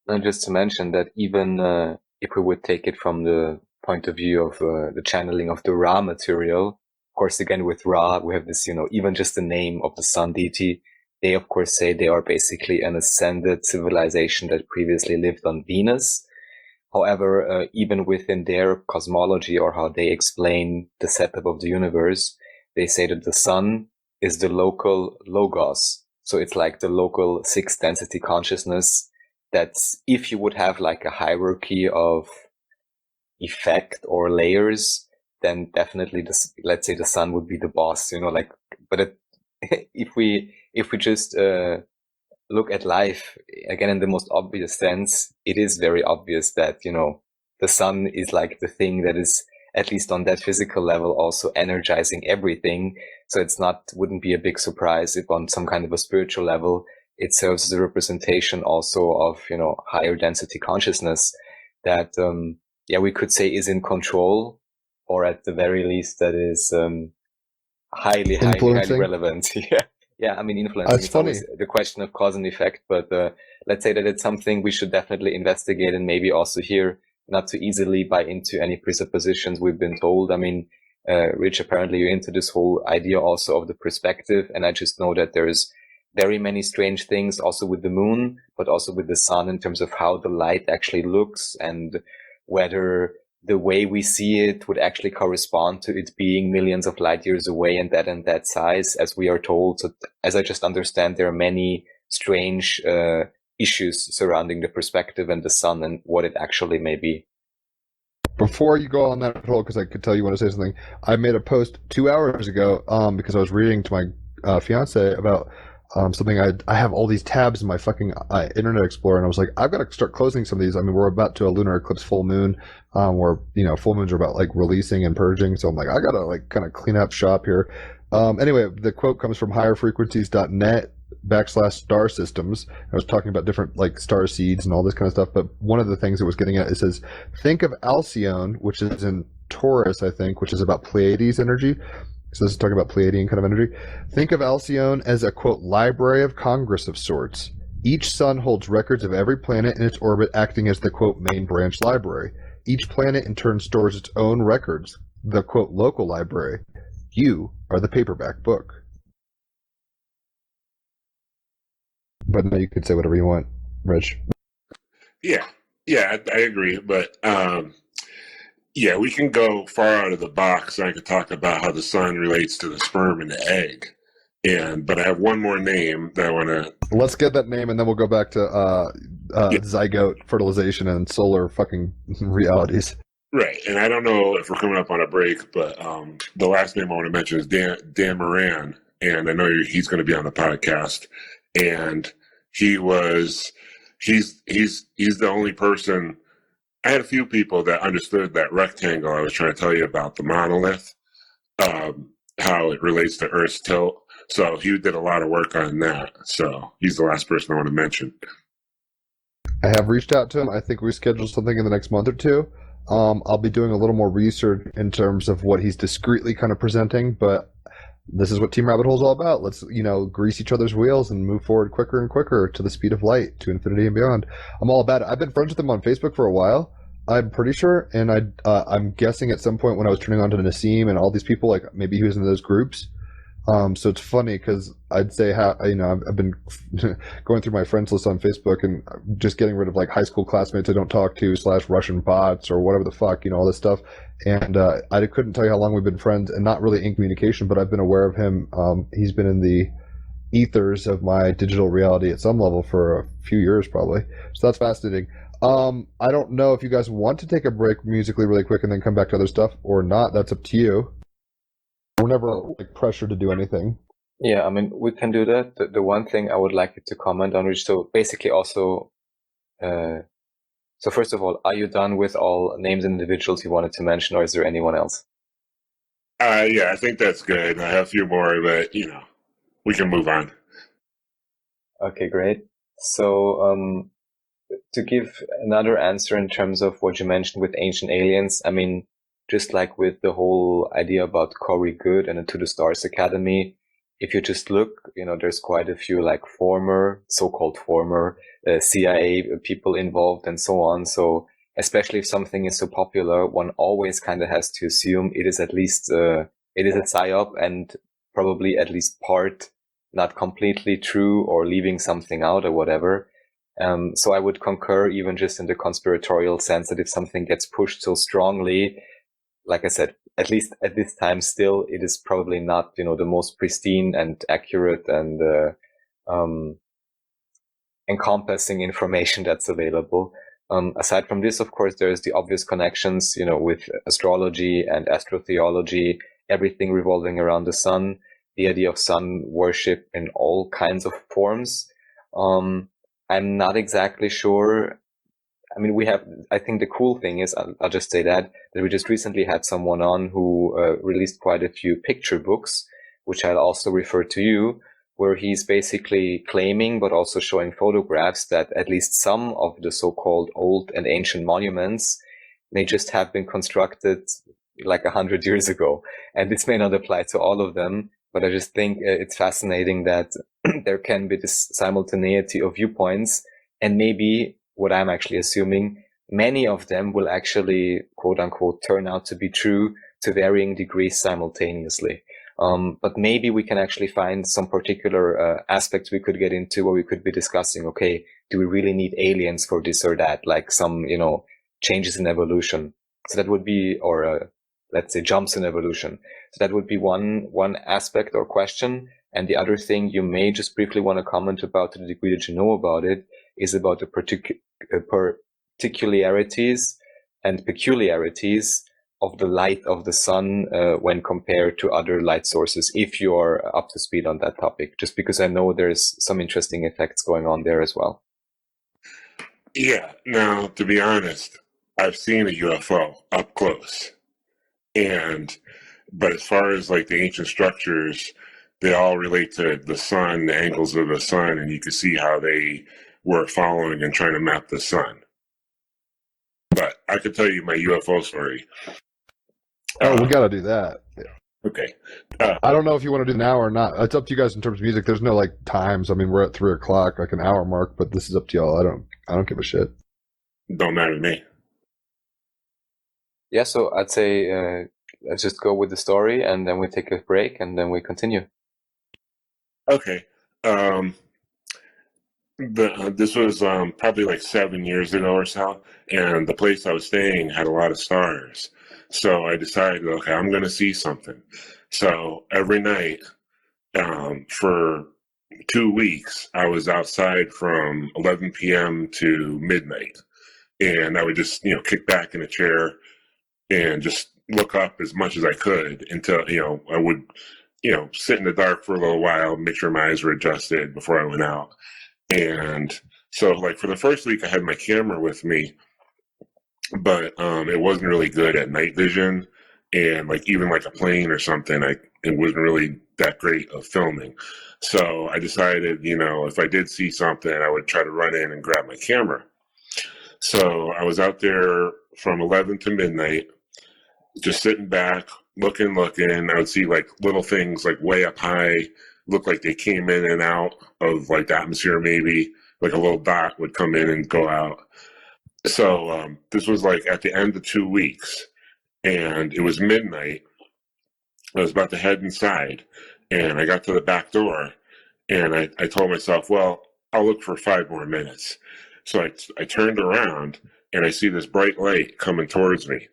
And just to mention that even if we would take it from the point of view of the channeling of the Ra material, of course, again with Ra, we have this, even just the name of the sun deity. They, of course, say they are basically an ascended civilization that previously lived on Venus. However, even within their cosmology or how they explain the setup of the universe, they say that the sun is the local logos. So it's like the local 6th density consciousness that's, if you would have like a hierarchy of effect or layers, then definitely let's say the sun would be the boss, but if we just look at life again in the most obvious sense, it is very obvious that the sun is like the thing that is, at least on that physical level, also energizing everything. So wouldn't be a big surprise if on some kind of a spiritual level it serves as a representation also of higher density consciousness that we could say is in control, or at the very least that is highly relevant. Yeah, I mean, influencing is always the question of cause and effect, but let's say that it's something we should definitely investigate, and maybe also here not to easily buy into any presuppositions we've been told. I mean, Rich, apparently you're into this whole idea also of the perspective, and I just know that there's very many strange things also with the moon, but also with the sun in terms of how the light actually looks and whether the way we see it would actually correspond to it being millions of light years away and that size, as we are told. So as I just understand, there are many strange issues surrounding the perspective and the sun and what it actually may be. Before you go on that hole, because I could tell you want to say something, I made a post 2 hours ago because I was reading to my fiance about something. I have all these tabs in my fucking Internet Explorer, and I was like, I've got to start closing some of these. I mean, we're about to a lunar eclipse full moon, where full moons are about like releasing and purging. So I'm like, I gotta like kind of clean up shop here. Anyway, the quote comes from higherfrequencies.net/star systems. I was talking about different like star seeds and all this kind of stuff, but one of the things it was getting at, it says, think of Alcyone, which is in Taurus, I think, which is about Pleiades energy. So this is talking about Pleiadian kind of energy. Think of Alcyone as a, quote, library of Congress of sorts. Each sun holds records of every planet in its orbit, acting as the, quote, main branch library. Each planet in turn stores its own records, the, quote, local library. You are the paperback book. But now you could say whatever you want, Rich. Yeah, I agree. But yeah, we can go far out of the box. I could talk about how the sun relates to the sperm and the egg. But I have one more name that I want to. Let's get that name, and then we'll go back to zygote fertilization and solar fucking realities. Right, and I don't know if we're coming up on a break, but the last name I want to mention is Dan Moran, and I know he's going to be on the podcast. And he's the only person. I had a few people that understood that rectangle I was trying to tell you about, the monolith, how it relates to Earth's tilt. So he did a lot of work on that. So he's the last person I want to mention. I have reached out to him. I think we scheduled something in the next month or two. I'll be doing a little more research in terms of what he's discreetly kind of presenting, but this is what Team Rabbit Hole is all about. Let's, grease each other's wheels and move forward quicker and quicker to the speed of light, to infinity and beyond. I'm all about it. I've been friends with him on Facebook for a while, I'm pretty sure, and I'm guessing at some point when I was turning on to Nassim and all these people, like maybe he was in those groups. So it's funny because I'd say I've been going through my friends list on Facebook and just getting rid of like high school classmates I don't talk to / Russian bots or whatever the fuck, all this stuff. And I couldn't tell you how long we've been friends and not really in communication, but I've been aware of him. He's been in the ethers of my digital reality at some level for a few years probably. So that's fascinating. I don't know if you guys want to take a break musically really quick and then come back to other stuff or not. That's up to you. We're never like pressured to do anything. Yeah, I mean, we can do that. The one thing I would like you to comment on, which so basically also, so first of all, are you done with all names and individuals you wanted to mention, or is there anyone else? Yeah, I think that's good. I have a few more, but we can move on. Okay, great. So, to give another answer in terms of what you mentioned with ancient aliens, I mean, just like with the whole idea about Corey Goode and the To the Stars Academy, if you just look, there's quite a few like so-called former CIA people involved and so on. So especially if something is so popular, one always kind of has to assume it is at least, it is a psyop and probably at least part, not completely true or leaving something out or whatever. So I would concur even just in the conspiratorial sense that if something gets pushed so strongly, like I said, at least at this time still, it is probably not, the most pristine and accurate and encompassing information that's available. Aside from this, of course, there's the obvious connections, with astrology and astrotheology, everything revolving around the sun, the idea of sun worship in all kinds of forms. I'm not exactly sure. I mean, I think the cool thing is, I'll just say that we just recently had someone on who released quite a few picture books, which I'll also refer to you, where he's basically claiming, but also showing photographs that at least some of the so-called old and ancient monuments may just have been constructed like 100 years ago. And this may not apply to all of them, but I just think it's fascinating that there can be this simultaneity of viewpoints, and maybe what I'm actually assuming, many of them will actually, quote unquote, turn out to be true to varying degrees simultaneously. But maybe we can actually find some particular aspects we could get into where we could be discussing, okay, do we really need aliens for this or that? Like some, changes in evolution. So that would be, or let's say jumps in evolution. So that would be one aspect or question. And the other thing you may just briefly want to comment about, to the degree that you know about it, is about the particularities and peculiarities of the light of the sun when compared to other light sources, if you're up to speed on that topic, just because I know there's some interesting effects going on there as well. Yeah. Now, to be honest, I've seen a UFO up close, but as far as like the ancient structures, they all relate to the sun, the angles of the sun, and you can see how they were following and trying to map the sun. But I could tell you my UFO story. Oh, we got to do that. Okay. I don't know if you want to do now or not. It's up to you guys in terms of music. There's no like times. I mean, we're at 3:00, like an hour mark, but this is up to y'all. I don't give a shit. Don't matter to me. Yeah, so I'd say let's just go with the story, and then we take a break, and then we continue. Okay. This was probably like 7 years ago or so, and the place I was staying had a lot of stars. So I decided, okay, I'm going to see something. So every night for 2 weeks, I was outside from 11 p.m. to midnight, and I would just kick back in a chair and just look up as much as I could until I would sit in the dark for a little while, make sure my eyes were adjusted before I went out. And so, like, for the first week, I had my camera with me, but it wasn't really good at night vision, and like even like a plane or something, it wasn't really that great of filming. So I decided, if I did see something, I would try to run in and grab my camera. So I was out there from 11 to midnight, just sitting back, looking. I would see like little things like way up high, look like they came in and out of like the atmosphere, maybe like a little dot would come in and go out. So this was like at the end of 2 weeks, and it was midnight. I was about to head inside, and I got to the back door, and I told myself, well, I'll look for 5 more minutes. So I turned around, and I see this bright light coming towards me.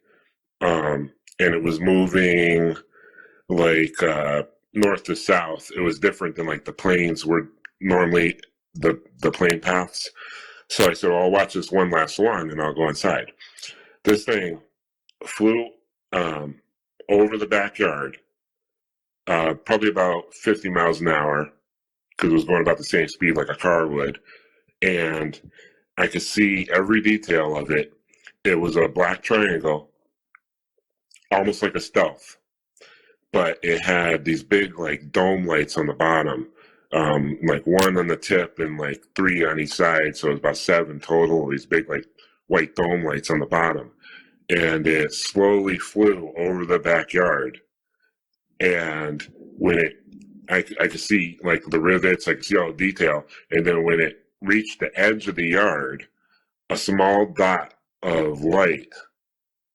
And it was moving like north to south. It was different than like the planes were normally the plane paths. So I said, well, I'll watch this one last one and I'll go inside. This thing flew over the backyard, probably about 50 miles an hour, because it was going about the same speed like a car would. And I could see every detail of it. It was a black triangle, almost like a stealth, but it had these big like dome lights on the bottom, like one on the tip and like 3 on each side. So it was about 7 total, these big like white dome lights on the bottom. And it slowly flew over the backyard. And when I could see like the rivets, I could see all the detail. And then when it reached the edge of the yard, a small dot of light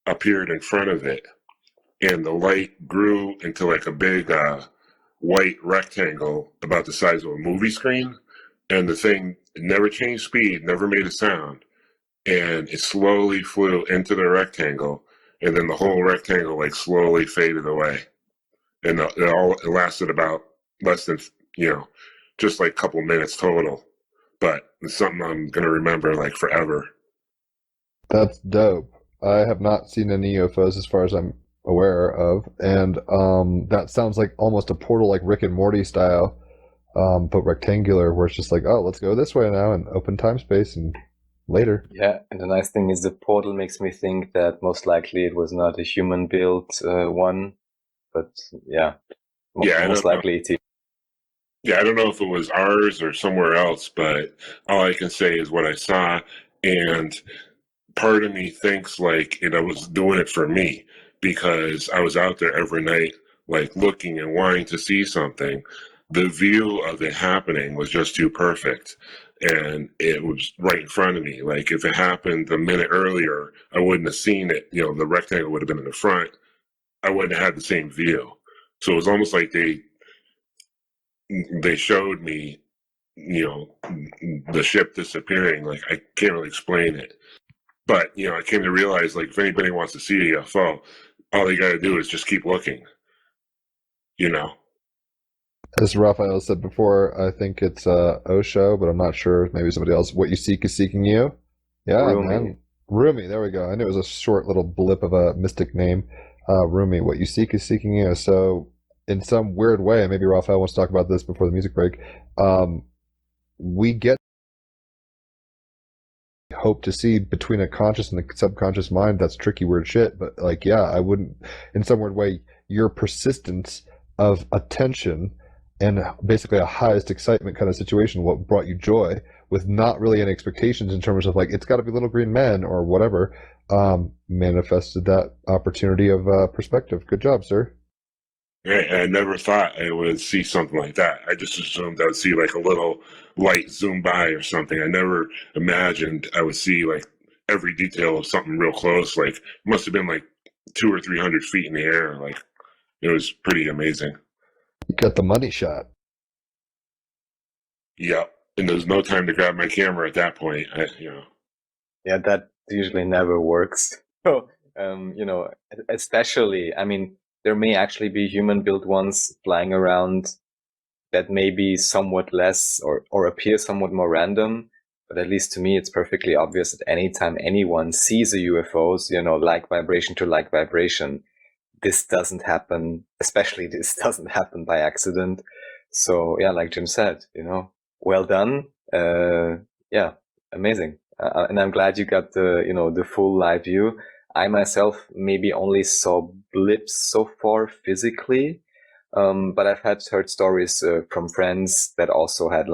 appeared in front of it, and the light grew into like a big white rectangle about the size of a movie screen. And the thing never changed speed, never made a sound, and it slowly flew into the rectangle, and then the whole rectangle like slowly faded away, and it lasted about less than just like a couple minutes total. But it's something I'm gonna remember like forever. That's dope. I have not seen any UFOs as far as I'm aware of, and that sounds like almost a portal, like Rick and Morty style, but rectangular, where it's just like, oh, let's go this way now and open time space and later. Yeah, and the nice thing is the portal makes me think that most likely it was not a human-built one, but yeah, most likely it is. Yeah, I don't know if it was ours or somewhere else, but all I can say is what I saw, and part of me thinks like I was doing it for me, because I was out there every night, like looking and wanting to see something. The view of it happening was just too perfect, and it was right in front of me. Like if it happened a minute earlier, I wouldn't have seen it. The rectangle would have been in the front. I wouldn't have had the same view. So it was almost like they showed me, the ship disappearing. Like I can't really explain it. But, I came to realize, like, if anybody wants to see a UFO, all they got to do is just keep looking, you know? As Raphael said before, I think it's Osho, but I'm not sure. Maybe somebody else. What you seek is seeking you. Yeah, Rumi. man. Rumi, there we go. I knew it was a short little blip of a mystic name. Rumi, what you seek is seeking you. So, in some weird way, maybe Raphael wants to talk about this before the music break. We get hope to see between a conscious and a subconscious mind. That's tricky, weird shit. But, like, yeah, I wouldn't, in some weird way, your persistence of attention and basically a highest excitement kind of situation, what brought you joy, with not really any expectations in terms of like it's got to be little green men or whatever, manifested that opportunity of perspective. Good job, sir. Right. I never thought I would see something like that. I just assumed I would see like a little light zoom by or something. I never imagined I would see like every detail of something real close. Like, it must have been like 200 or 300 feet in the air. Like, it was pretty amazing. You got the money shot. Yep. And there was no time to grab my camera at that point. Yeah, that usually never works. So, especially, I mean, there may actually be human-built ones flying around that may be somewhat less or appear somewhat more random, but at least to me, it's perfectly obvious that anytime anyone sees a UFOs, like vibration to like vibration, this doesn't happen, especially this doesn't happen by accident. So yeah, like Jim said, well done. Yeah, amazing. And I'm glad you got the full live view. I myself maybe only saw blips so far physically. But I've heard stories from friends that also had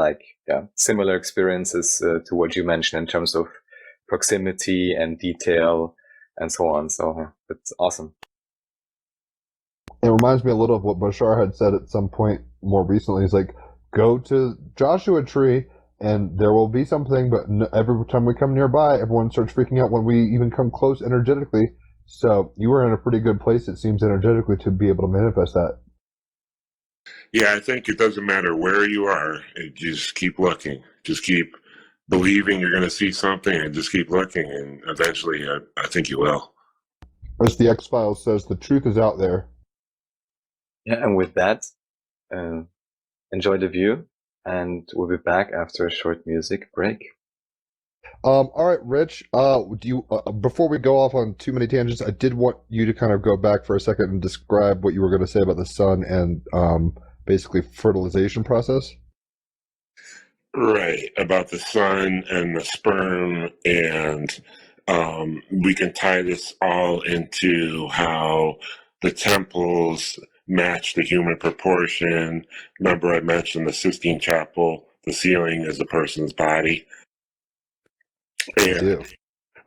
similar experiences to what you mentioned in terms of proximity and detail and so on. So it's awesome. It reminds me a little of what Bashar had said at some point more recently. He's like, go to Joshua Tree and there will be something, but every time we come nearby, everyone starts freaking out when we even come close energetically. So you were in a pretty good place, it seems, energetically to be able to manifest that. Yeah, I think it doesn't matter where you are. You just keep looking. Just keep believing you're going to see something and just keep looking. And eventually, I think you will. As the X-Files says, the truth is out there. Yeah, and with that, enjoy the view, and we'll be back after a short music break. All right, Rich. Do you before we go off on too many tangents, I did want you to kind of go back for a second and describe what you were going to say about the sun and basically fertilization process. Right, about the sun and the sperm, and we can tie this all into how the temples match the human proportion. Remember, I mentioned the Sistine Chapel. The ceiling is a person's body. And,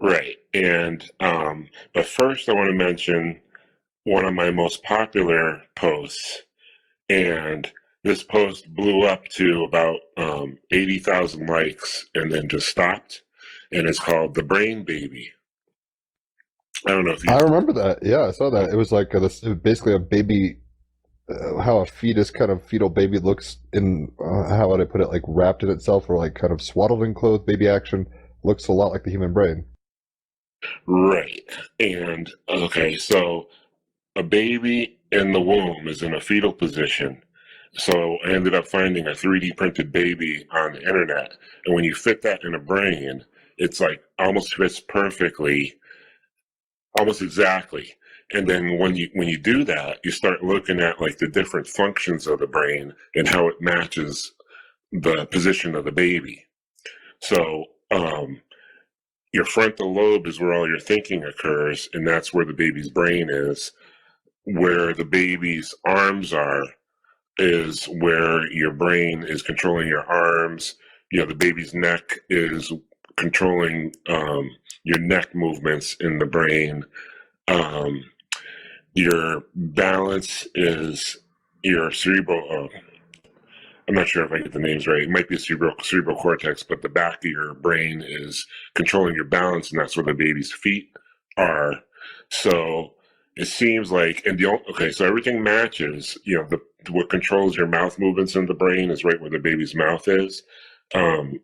right, and but first, I want to mention one of my most popular posts, and this post blew up to about 80,000 likes and then just stopped. And it's called The Brain Baby. I don't know if you... I remember that. Yeah, I saw that. It was like basically a baby, how a fetal baby looks in, how would I put it, like wrapped in itself or like kind of swaddled in clothes, baby action. Looks a lot like the human brain. Right. And, okay, so a baby in the womb is in a fetal position. So I ended up finding a 3D printed baby on the internet. And when you fit that in a brain, it's like almost fits perfectly, almost exactly. And then when you do that, you start looking at like the different functions of the brain and how it matches the position of the baby. So your frontal lobe is where all your thinking occurs, and that's where the baby's brain is. Where the baby's arms are is where your brain is controlling your arms. The baby's neck is controlling your neck movements in the brain. Your balance is your cerebral. I'm not sure if I get the names right. It might be cerebral cortex, but the back of your brain is controlling your balance, and that's where the baby's feet are. So it seems like, so everything matches. What controls your mouth movements in the brain is right where the baby's mouth is. The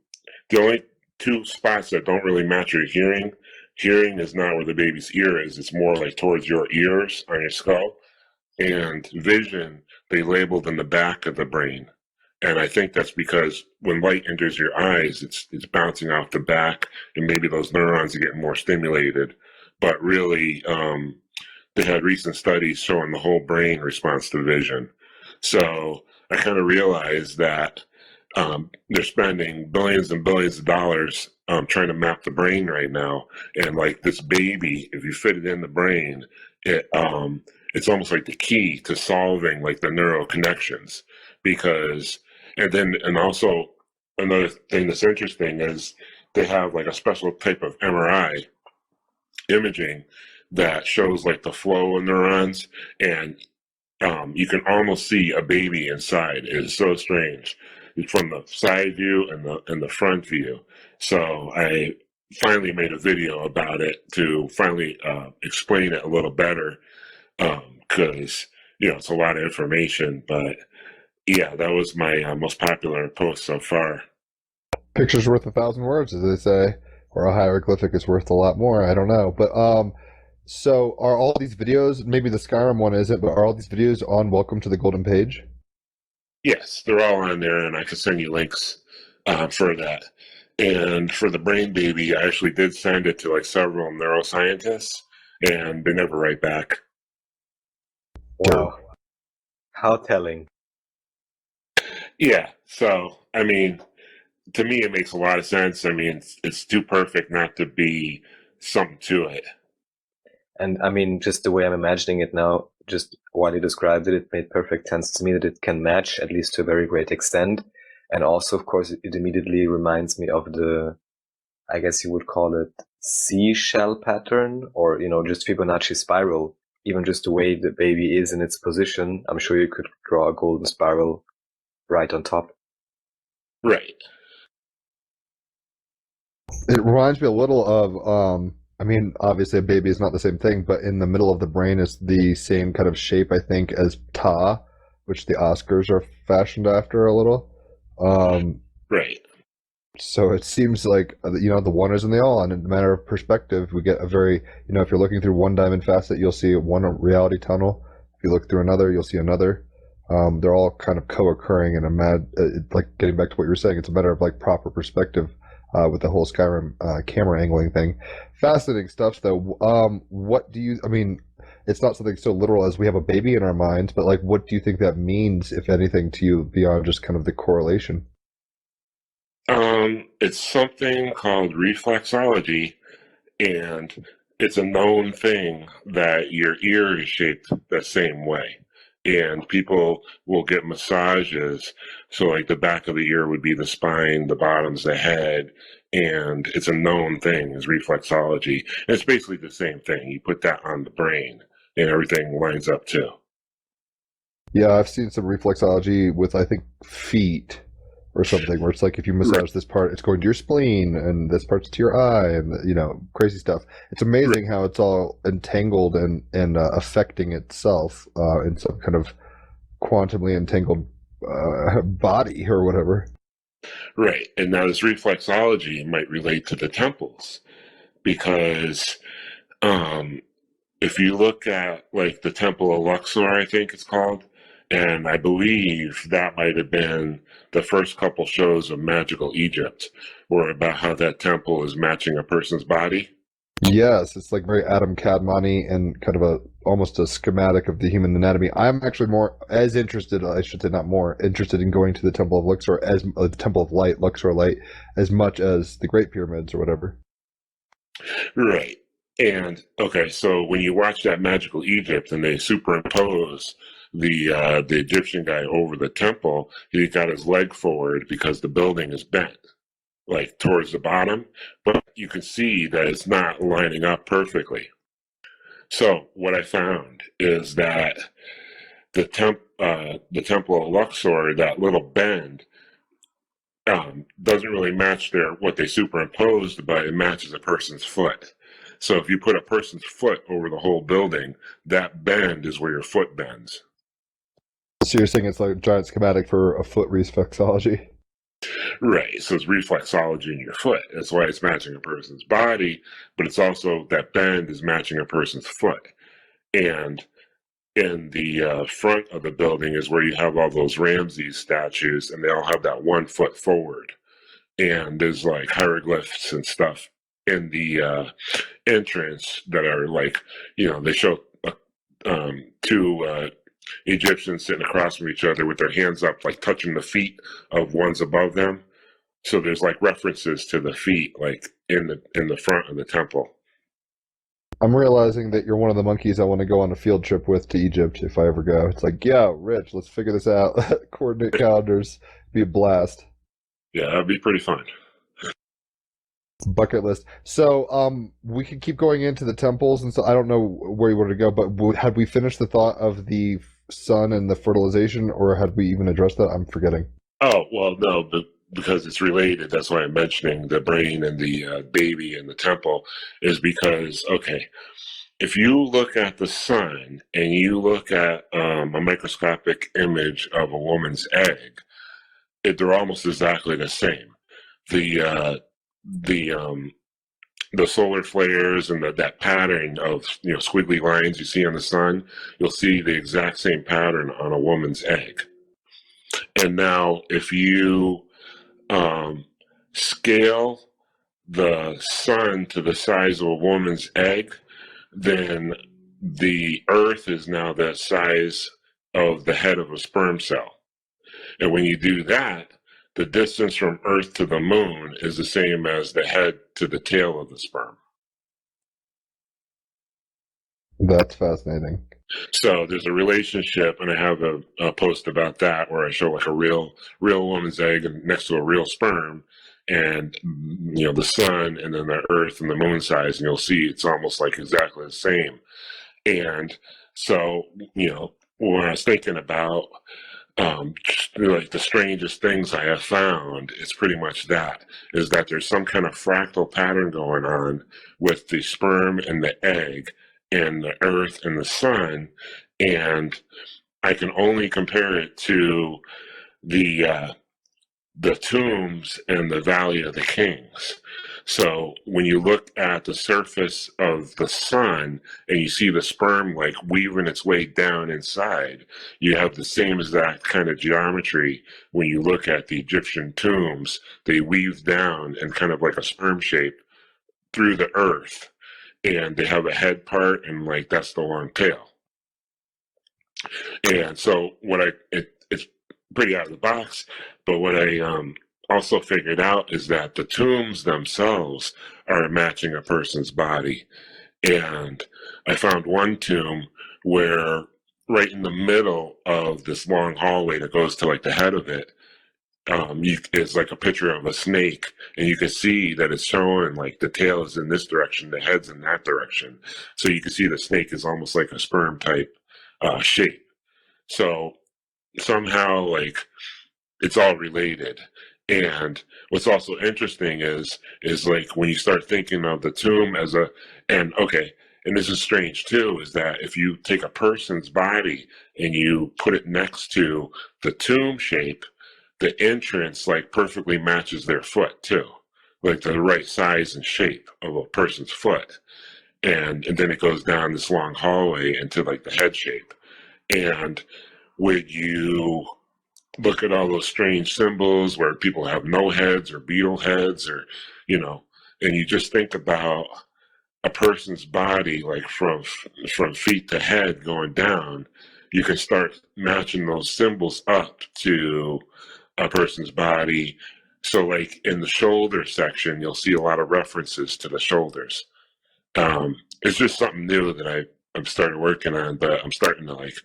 only two spots that don't really match your hearing hearing is not where the baby's ear is. It's more like towards your ears on your skull. And vision, they labeled in the back of the brain. And I think that's because when light enters your eyes, it's bouncing off the back, and maybe those neurons are getting more stimulated. But really, they had recent studies showing the whole brain responds to vision. So I kind of realized that they're spending billions and billions of dollars trying to map the brain right now. And like this baby, if you fit it in the brain, it's almost like the key to solving like the neural connections. Because and also another thing that's interesting is they have like a special type of MRI imaging that shows like the flow of neurons, and you can almost see a baby inside. It's so strange from the side view and the front view. So I finally made a video about it to finally explain it a little better, because it's a lot of information. But yeah, that was my most popular post so far. Picture's worth 1,000 words, as they say, or a hieroglyphic is worth a lot more. I don't know, but so are all these videos? Maybe the Skyrim one isn't, but are all these videos on Welcome to the Golden Page? Yes, they're all on there, and I can send you links for that. And for the brain baby, I actually did send it to like several neuroscientists, and they never write back. Wow. How telling. Yeah, so I mean, to me, it makes a lot of sense. I mean, it's too perfect not to be something to it. And I mean, just the way I'm imagining it now, just while you described it, it made perfect sense to me that it can match, at least to a very great extent. And also, of course, it immediately reminds me of the, I guess you would call it seashell pattern, or, just Fibonacci spiral. Even just the way the baby is in its position, I'm sure you could draw a golden spiral right on top. Right. It reminds me a little of, I mean, obviously a baby is not the same thing, but in the middle of the brain is the same kind of shape, I think, as Ta, which the Oscars are fashioned after a little. Right. So it seems like, the one is in the all, and in a matter of perspective, we get a very, if you're looking through one diamond facet, you'll see one reality tunnel. If you look through another, you'll see another. They're all kind of co-occurring in like getting back to what you were saying, it's a matter of like proper perspective with the whole Skyrim camera angling thing. Fascinating stuff, though. What do you, I mean, it's not something so literal as we have a baby in our minds, but like, what do you think that means, if anything, to you beyond just kind of the correlation? It's something called reflexology, and it's a known thing that your ear is shaped the same way. And people will get massages. So like the back of the ear would be the spine, the bottom's the head. And it's a known thing is reflexology. And it's basically the same thing. You put that on the brain and everything lines up too. Yeah, I've seen some reflexology with, I think, feet or something, where it's like if you massage this part, it's going to your spleen, and this part's to your eye, and crazy stuff. It's amazing how it's all entangled and affecting itself in some kind of quantumly entangled body or whatever. Right. And now this reflexology might relate to the temples, because if you look at like the Temple of Luxor, I think it's called, and I believe that might have been the first couple shows of Magical Egypt, or about how that temple is matching a person's body. Yes, it's like very Adam Kadmoni and kind of almost a schematic of the human anatomy. I'm actually more as interested, I should say not more, interested in going to the Temple of Luxor, as the Temple of Light, Luxor Light, as much as the Great Pyramids or whatever. Right. And okay, so when you watch that Magical Egypt and they superimpose the Egyptian guy over the temple, he got his leg forward because the building is bent, like towards the bottom, but you can see that it's not lining up perfectly. So what I found is that the Temple of Luxor, that little bend, doesn't really match what they superimposed, but it matches a person's foot. So if you put a person's foot over the whole building, that bend is where your foot bends. So you're saying it's like a giant schematic for a foot reflexology? Right. So it's reflexology in your foot. That's why it's matching a person's body, but it's also that bend is matching a person's foot. And in the front of the building is where you have all those Ramses statues, and they all have that 1 foot forward. And there's like hieroglyphs and stuff in the entrance that are like, they show two Egyptians sitting across from each other with their hands up, like touching the feet of ones above them. So there's like references to the feet, like in the front of the temple. I'm realizing that you're one of the monkeys I want to go on a field trip with to Egypt if I ever go. It's like, yeah, Rich, let's figure this out. Coordinate calendars. Be a blast. Yeah, that'd be pretty fun. Bucket list. So, we could keep going into the temples, and so I don't know where you wanted to go, but had we finished the thought of the sun and the fertilization, or had we even addressed that? I'm forgetting. Oh, well, no, but because it's related, that's why I'm mentioning the brain and the baby and the temple, is because, okay, if you look at the sun and you look at a microscopic image of a woman's egg, they're almost exactly the same. The the solar flares and that pattern of squiggly lines you see on the sun, you'll see the exact same pattern on a woman's egg. And now, if you scale the sun to the size of a woman's egg, then the Earth is now the size of the head of a sperm cell. And when you do that, the distance from Earth to the moon is the same as the head to the tail of the sperm. That's fascinating. So there's a relationship, and I have a post about that where I show like a real woman's egg next to a real sperm, and the sun, and then the Earth and the moon size, and you'll see it's almost like exactly the same. And so when I was thinking about like the strangest things I have found, it's pretty much that, is that there's some kind of fractal pattern going on with the sperm and the egg and the Earth and the sun, and I can only compare it to the tombs and the Valley of the Kings. So when you look at the surface of the sun and you see the sperm like weaving its way down inside, you have the same exact kind of geometry when you look at the Egyptian tombs. They weave down in kind of like a sperm shape through the earth, and they have a head part, and like that's the long tail. And so it's pretty out of the box, but what I also figured out is that the tombs themselves are matching a person's body. And I found one tomb where right in the middle of this long hallway that goes to like the head of it, it's like a picture of a snake, and you can see that it's showing like the tail is in this direction, the head's in that direction. So you can see the snake is almost like a sperm type shape. So somehow, like, it's all related. And what's also interesting is like when you start thinking of the tomb as and this is strange too, is that if you take a person's body and you put it next to the tomb shape, the entrance like perfectly matches their foot too, like the right size and shape of a person's foot. And then it goes down this long hallway into like the head shape. And when you look at all those strange symbols where people have no heads or beetle heads, or and you just think about a person's body like from feet to head going down, you can start matching those symbols up to a person's body. So like in the shoulder section, you'll see a lot of references to the shoulders. It's just something new that I've started working on, but I'm starting to like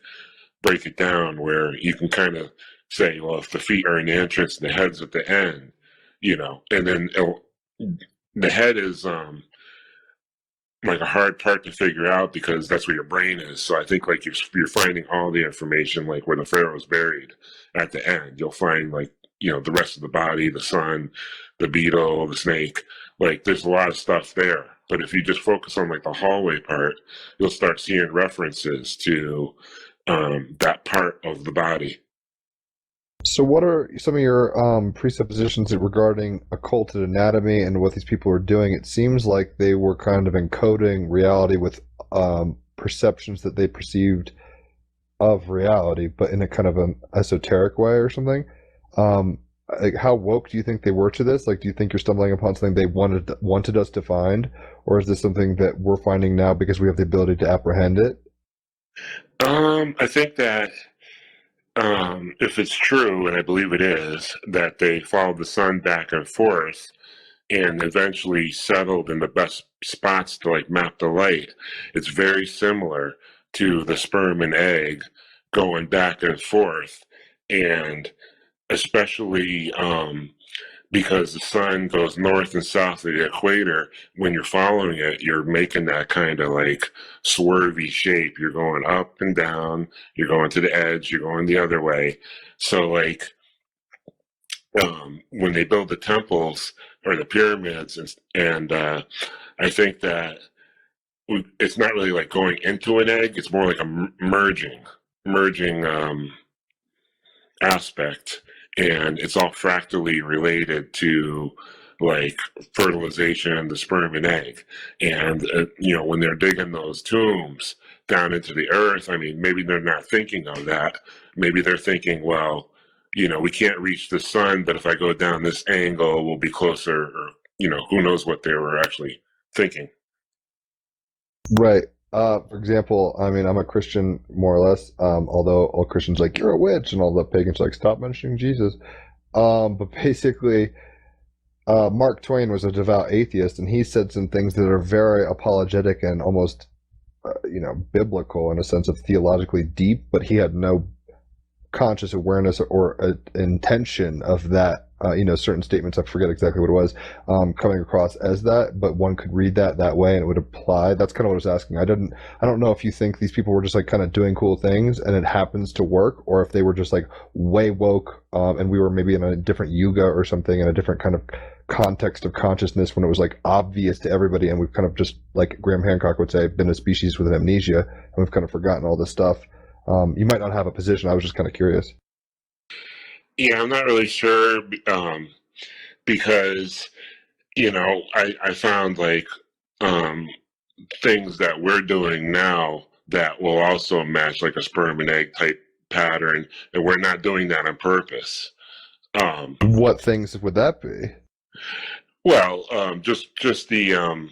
break it down where you can kind of say, well, if the feet are in the entrance and the head's at the end, and then the head is like a hard part to figure out because that's where your brain is. So I think like you're finding all the information like where the pharaoh's buried at the end. You'll find like the rest of the body, the sun, the beetle, the snake. Like there's a lot of stuff there. But if you just focus on like the hallway part, you'll start seeing references to that part of the body. So, what are some of your presuppositions regarding occulted anatomy and what these people were doing? It seems like they were kind of encoding reality with perceptions that they perceived of reality, but in a kind of an esoteric way or something. Um, like, how woke do you think they were to this? Like, do you think you're stumbling upon something they wanted us to find, or is this something that we're finding now because we have the ability to apprehend it? I think that if it's true, and I believe it is, that they followed the sun back and forth and eventually settled in the best spots to like map the light, it's very similar to the sperm and egg going back and forth, and especially because the sun goes north and south of the equator. When you're following it, you're making that kind of like swervy shape. You're going up and down, you're going to the edge, you're going the other way. So, like, when they build the temples or the pyramids, and I think that it's not really like going into an egg, it's more like a merging aspect, and it's all fractally related to like fertilization, the sperm and egg. And when they're digging those tombs down into the earth, I mean, maybe they're not thinking of that. Maybe they're thinking, well, we can't reach the sun, but if I go down this angle, we'll be closer. Or who knows what they were actually thinking. Right. For example, I mean, I'm a Christian more or less. Although all Christians are like you're a witch, and all the pagans are like stop mentioning Jesus. But basically, Mark Twain was a devout atheist, and he said some things that are very apologetic and almost, biblical in a sense of theologically deep. But he had no conscious awareness or intention of that. Certain statements, I forget exactly what it was, coming across as that, but one could read that way and it would apply. That's kind of what I was asking. I don't know if you think these people were just like kind of doing cool things and it happens to work, or if they were just like way woke, and we were maybe in a different yuga or something, in a different kind of context of consciousness when it was like obvious to everybody, and we've kind of just, like Graham Hancock would say, been a species with an amnesia, and we've kind of forgotten all this stuff. You might not have a position. I was just kind of curious. Yeah, I'm not really sure, because I found like um, things that we're doing now that will also match like a sperm and egg type pattern, and we're not doing that on purpose. Um, What things would that be? just the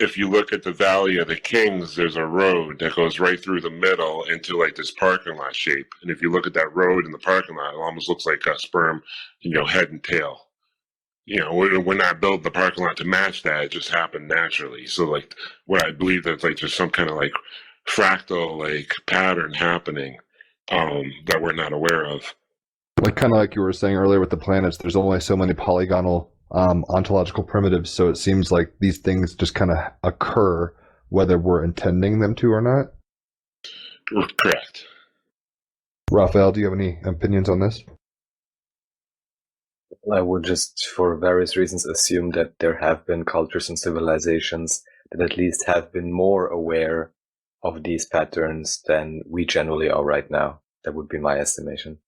if you look at the Valley of the Kings, there's a road that goes right through the middle into like this parking lot shape. And if you look at that road in the parking lot, it almost looks like a sperm, head and tail. We're not building the parking lot to match that. It just happened naturally. So like what I believe that like there's some kind of like fractal like pattern happening that we're not aware of. Like kind of like you were saying earlier with the planets, there's only so many polygonal ontological primitives, so it seems like these things just kind of occur whether we're intending them to or not. Correct. Raphael, do you have any opinions on this? I would just, for various reasons, assume that there have been cultures and civilizations that at least have been more aware of these patterns than we generally are right now. That would be my estimation.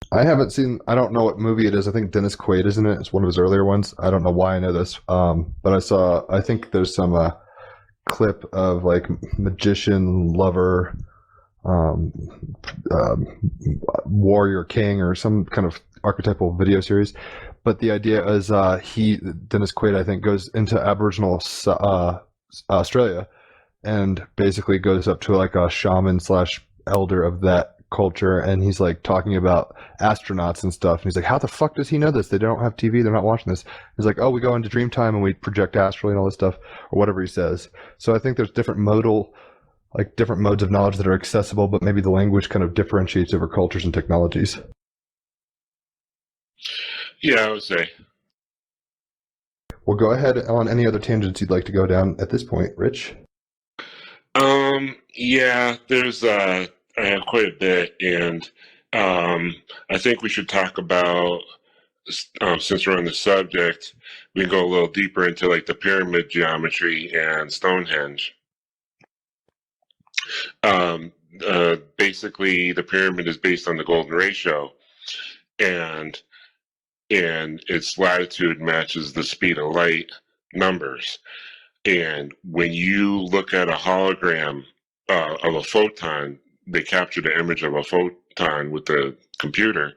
I haven't seen. I don't know what movie it is. I think Dennis Quaid is in it. It's one of his earlier ones. I don't know why I know this, but I saw. I think there's some clip of like magician lover, um, warrior king, or some kind of archetypal video series. But the idea is Dennis Quaid, I think, goes into Aboriginal Australia and basically goes up to like a shaman slash elder of that culture, and he's like talking about astronauts and stuff, and he's like, how the fuck does he know this? They don't have TV, they're not watching this. He's like, oh, we go into dream time and we project astrally and all this stuff, or whatever he says. So I think there's different modes of knowledge that are accessible, but maybe the language kind of differentiates over cultures and technologies. Yeah, I would say. Well, go ahead on any other tangents you'd like to go down at this point, Rich. Yeah, there's I have quite a bit, and I think we should talk about, since we're on the subject, we can go a little deeper into like the pyramid geometry and Stonehenge. basically the pyramid is based on the golden ratio, and its latitude matches the speed of light numbers. And when you look at a hologram of a photon, they capture the image of a photon with the computer,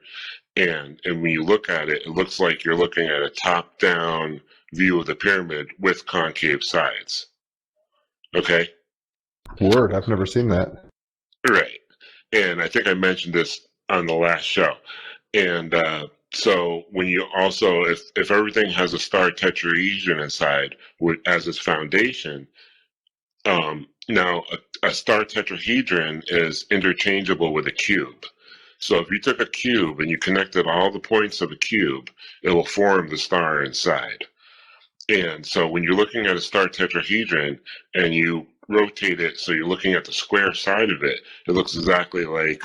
and when you look at it, it looks like you're looking at a top-down view of the pyramid with concave sides. Okay? Word, I've never seen that. Right. And I think I mentioned this on the last show. And so when you also, if everything has a star tetrahedron inside as its foundation, now a star tetrahedron is interchangeable with a cube. So if you took a cube and you connected all the points of a cube, it will form the star inside. And so when you're looking at a star tetrahedron and you rotate it so you're looking at the square side of it, it looks exactly like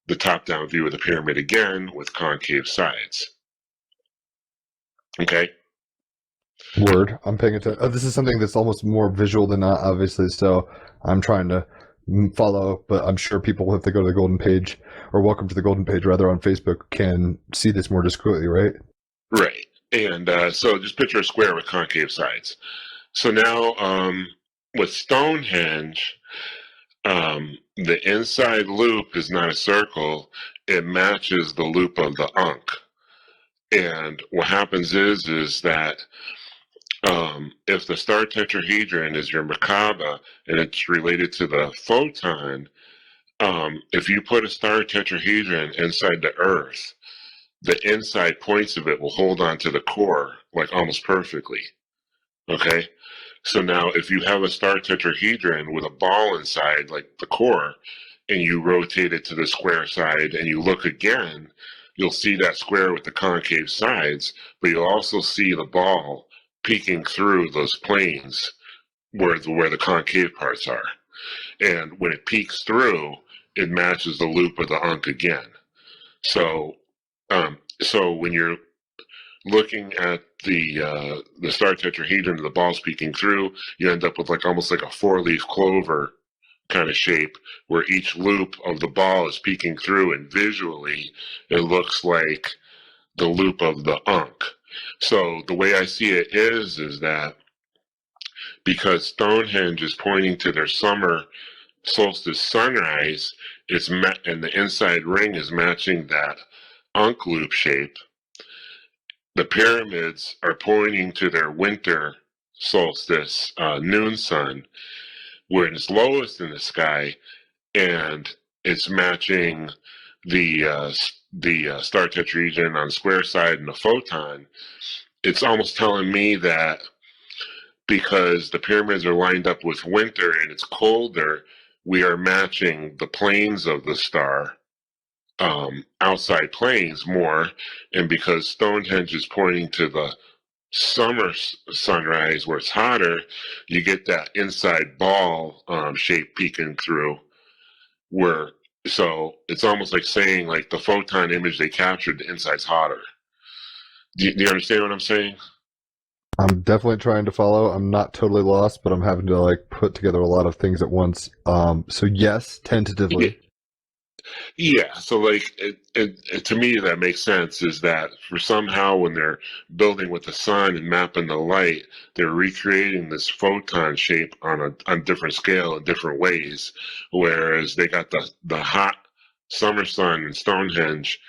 the top-down view of the pyramid again with concave sides. Okay? Word, I'm paying attention. Oh, this is something that's almost more visual than not, obviously, so I'm trying to follow, but I'm sure people, if they go to the Golden Page, or Welcome to the Golden Page, rather, on Facebook, can see this more discreetly, right? Right. And so just picture a square with concave sides. So now with Stonehenge, the inside loop is not a circle. It matches the loop of the Ankh. And what happens is that if the star tetrahedron is your Merkaba and it's related to the photon, if you put a star tetrahedron inside the Earth, the inside points of it will hold on to the core like almost perfectly. Okay? So now if you have a star tetrahedron with a ball inside, like the core, and you rotate it to the square side and you look again, you'll see that square with the concave sides, but you'll also see the ball peeking through those planes where the concave parts are. And when it peeks through, it matches the loop of the Ankh again. So when you're looking at the star tetrahedron, the ball's peeking through, you end up with almost like a four-leaf clover kind of shape where each loop of the ball is peeking through, and visually it looks like the loop of the Ankh. So the way I see it is that because Stonehenge is pointing to their summer solstice sunrise, and the inside ring is matching that Ankh loop shape, the pyramids are pointing to their winter solstice noon sun, where it's lowest in the sky, and it's matching the star tetrahedron on the square side and the photon. It's almost telling me that because the pyramids are lined up with winter and it's colder, we are matching the planes of the star, outside planes more, and because Stonehenge is pointing to the summer sunrise where it's hotter, you get that inside ball shape peeking through, so it's almost like saying like the photon image they captured, the inside's hotter. Do you understand what I'm saying? I'm definitely trying to follow. I'm not totally lost, but I'm having to put together a lot of things at once. So yes, tentatively. Yeah, so it, to me that makes sense, is that for somehow when they're building with the sun and mapping the light, they're recreating this photon shape on a different scale in different ways, whereas they got the hot summer sun in Stonehenge,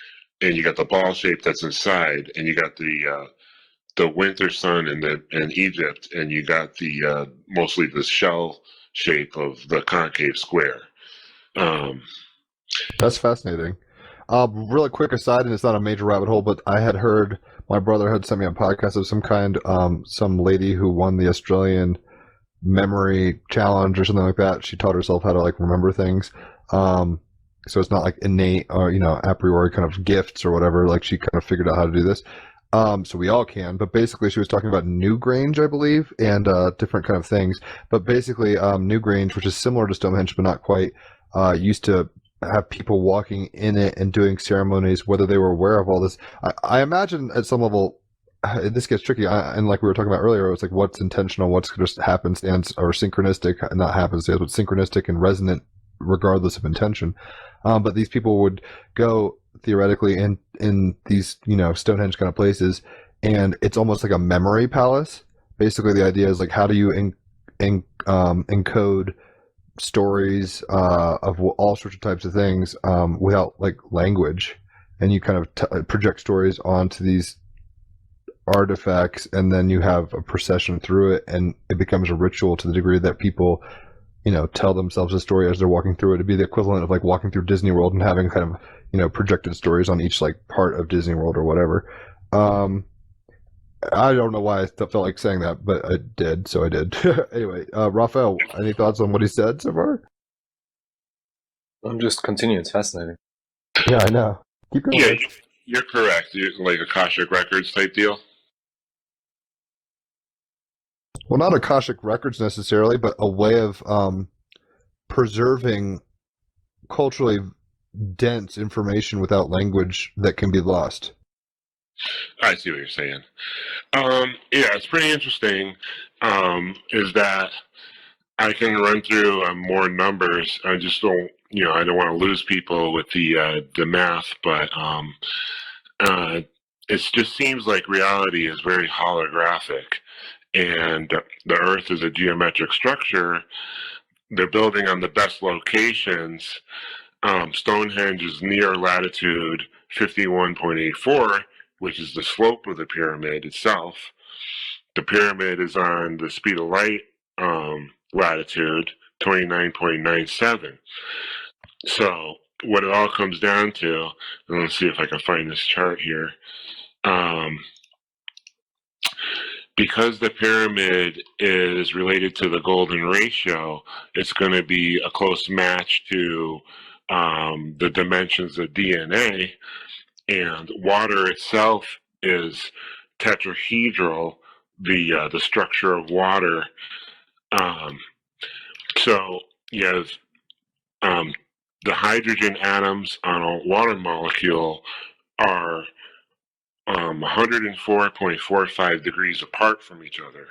and you got the ball shape that's inside, and you got the winter sun in Egypt, and you got the mostly the shell shape of the concave square. That's fascinating. Really quick aside, and it's not a major rabbit hole, but I had heard my brother had sent me a podcast of some kind, some lady who won the Australian memory challenge or something like that. She taught herself how to remember things. So it's not like innate or a priori kind of gifts or whatever. She kind of figured out how to do this. So we all can, but basically she was talking about Newgrange, I believe, and different kind of things. But basically, Newgrange, which is similar to Stonehenge but not quite, used to have people walking in it and doing ceremonies, whether they were aware of all this. I imagine at some level, this gets tricky, and like we were talking about earlier, it's what's intentional, what's just happenstance or synchronistic, not happenstance, but synchronistic and resonant regardless of intention. But these people would go theoretically in these, Stonehenge kind of places, and it's almost like a memory palace. Basically, the idea is like, how do you encode stories of all sorts of types of things without like language, and you kind of project stories onto these artifacts, and then you have a procession through it, and it becomes a ritual to the degree that people tell themselves a story as they're walking through it. It'd be the equivalent of like walking through Disney World and having kind of projected stories on each like part of Disney World or whatever. I don't know why I felt like saying that, but I did, so I did. Anyway, Raphael, any thoughts on what he said so far? I'm just continuing. It's fascinating. Yeah, I know. Keep going. Yeah, you're correct. Like Akashic Records type deal. Well, not Akashic Records necessarily, but a way of preserving culturally dense information without language that can be lost. I see what you're saying. Yeah, it's pretty interesting. Is that I can run through more numbers. I just don't, I don't want to lose people with the math, but it just seems like reality is very holographic, and the Earth is a geometric structure. They're building on the best locations. Stonehenge is near latitude 51.84, which is the slope of the pyramid itself. The pyramid is on the speed of light latitude 29.97. So what it all comes down to, and let's see if I can find this chart here. Because the pyramid is related to the golden ratio, it's going to be a close match to the dimensions of DNA, and water itself is tetrahedral, the structure of water. So you have the hydrogen atoms on a water molecule are 104.45 degrees apart from each other.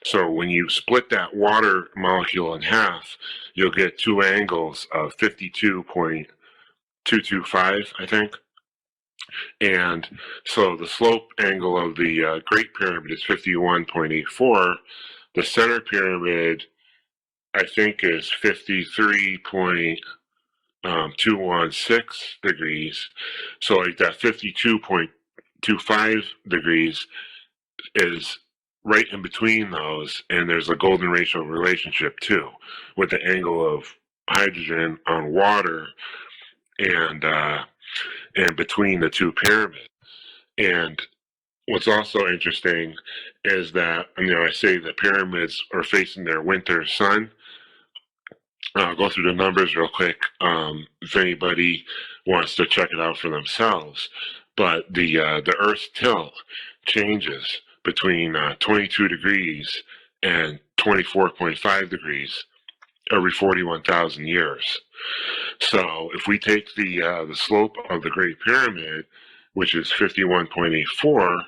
So when you split that water molecule in half, you'll get two angles of 52.225, I think. And so the slope angle of the Great Pyramid is 51.84. The center pyramid, I think, is 53.216 degrees. So like that 52.25 degrees is right in between those, and there's a golden ratio relationship too, with the angle of hydrogen on water and between the two pyramids. And what's also interesting is that, I say the pyramids are facing their winter sun. I'll go through the numbers real quick if anybody wants to check it out for themselves. But the Earth's tilt changes between 22 degrees and 24.5 degrees every 41,000 years. So if we take the slope of the Great Pyramid, which is 51.84,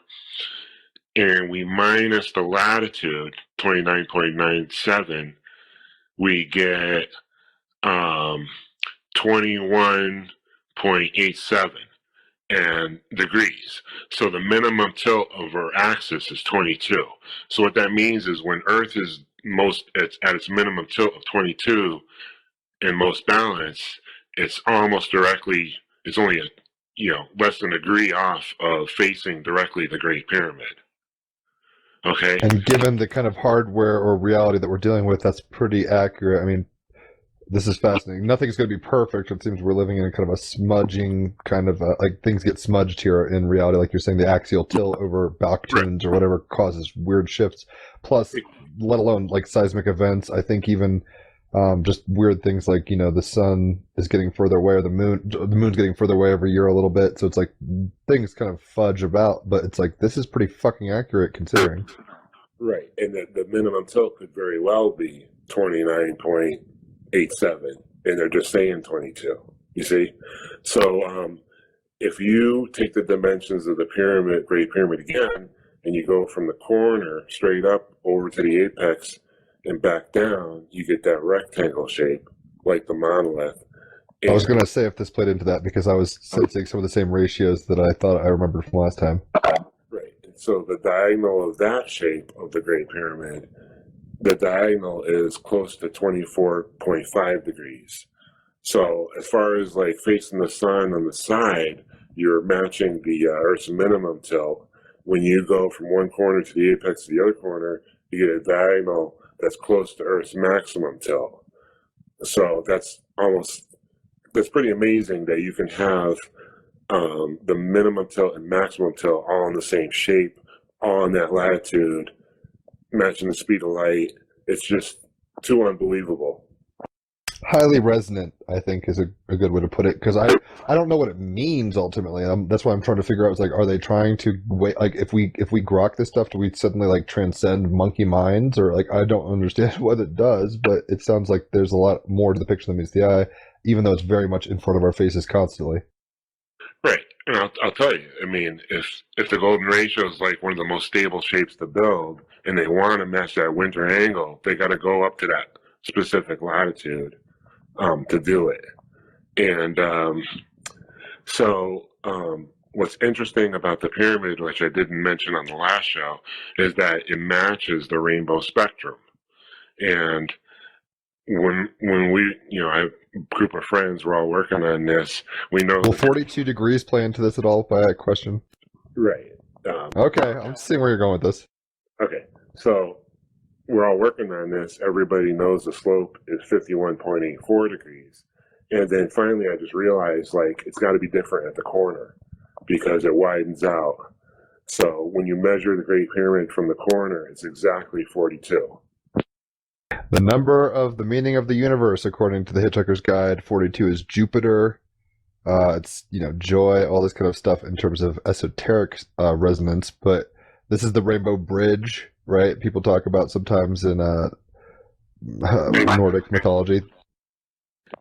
and we minus the latitude, 29.97, we get 21.87 and degrees. So the minimum tilt of our axis is 22. So what that means is when Earth is it's at its minimum tilt of 22 and most balance, it's almost directly, it's only less than a degree off of facing directly the Great Pyramid. Okay. And given the kind of hardware or reality that we're dealing with, that's pretty accurate. I mean, this is fascinating. Nothing's going to be perfect. It seems we're living in kind of a smudging kind of like things get smudged here in reality. Like you're saying, the axial tilt over Baktunes or whatever causes weird shifts. Plus, let alone like seismic events. I think even just weird things like, the sun is getting further away or the moon's getting further away every year a little bit. So it's like things kind of fudge about, but it's like, this is pretty fucking accurate considering. Right. And the minimum tilt could very well be 29.87, and they're just saying 22, you see? So if you take the dimensions of the pyramid, Great Pyramid again, and you go from the corner straight up over to the apex and back down, you get that rectangle shape. like the monolith. I was going to say if this played into that because I was sensing some of the same ratios that I thought I remembered from last time. Right. So the diagonal of that shape of the Great Pyramid, the diagonal is close to 24.5 degrees. So as far as like facing the sun on the side, you're matching the Earth's minimum tilt. When you go from one corner to the apex to the other corner, you get a diagonal that's close to Earth's maximum tilt. So that's pretty amazing that you can have the minimum tilt and maximum tilt all in the same shape, all in that latitude, matching the speed of light. It's just too unbelievable. Highly resonant, I think, is a good way to put it, because I don't know what it means ultimately. That's why I'm trying to figure out. It's like, are they trying to wait? Like, if we grok this stuff, do we suddenly like transcend monkey minds, or like I don't understand what it does, but it sounds like there's a lot more to the picture than meets the eye, even though it's very much in front of our faces constantly. Right, and I'll tell you. I mean, if the golden ratio is like one of the most stable shapes to build, and they want to match that winter angle, they got to go up to that specific latitude to do it. And what's interesting about the pyramid, which I didn't mention on the last show, is that it matches the rainbow spectrum. And when we, I have a group of friends, we're all working on this. We know. Will 42 degrees play into this at all? By a question. Right. Okay, I'm seeing where you're going with this. Okay, so we're all working on this. Everybody knows the slope is 51.84 degrees. And then finally I just realized, like, it's got to be different at the corner because it widens out. So when you measure the Great Pyramid from the corner, it's exactly 42. The number of the meaning of the universe, according to the Hitchhiker's Guide, 42 is Jupiter. It's, joy, all this kind of stuff in terms of esoteric resonance. But this is the Rainbow Bridge, right? People talk about sometimes in Nordic mythology.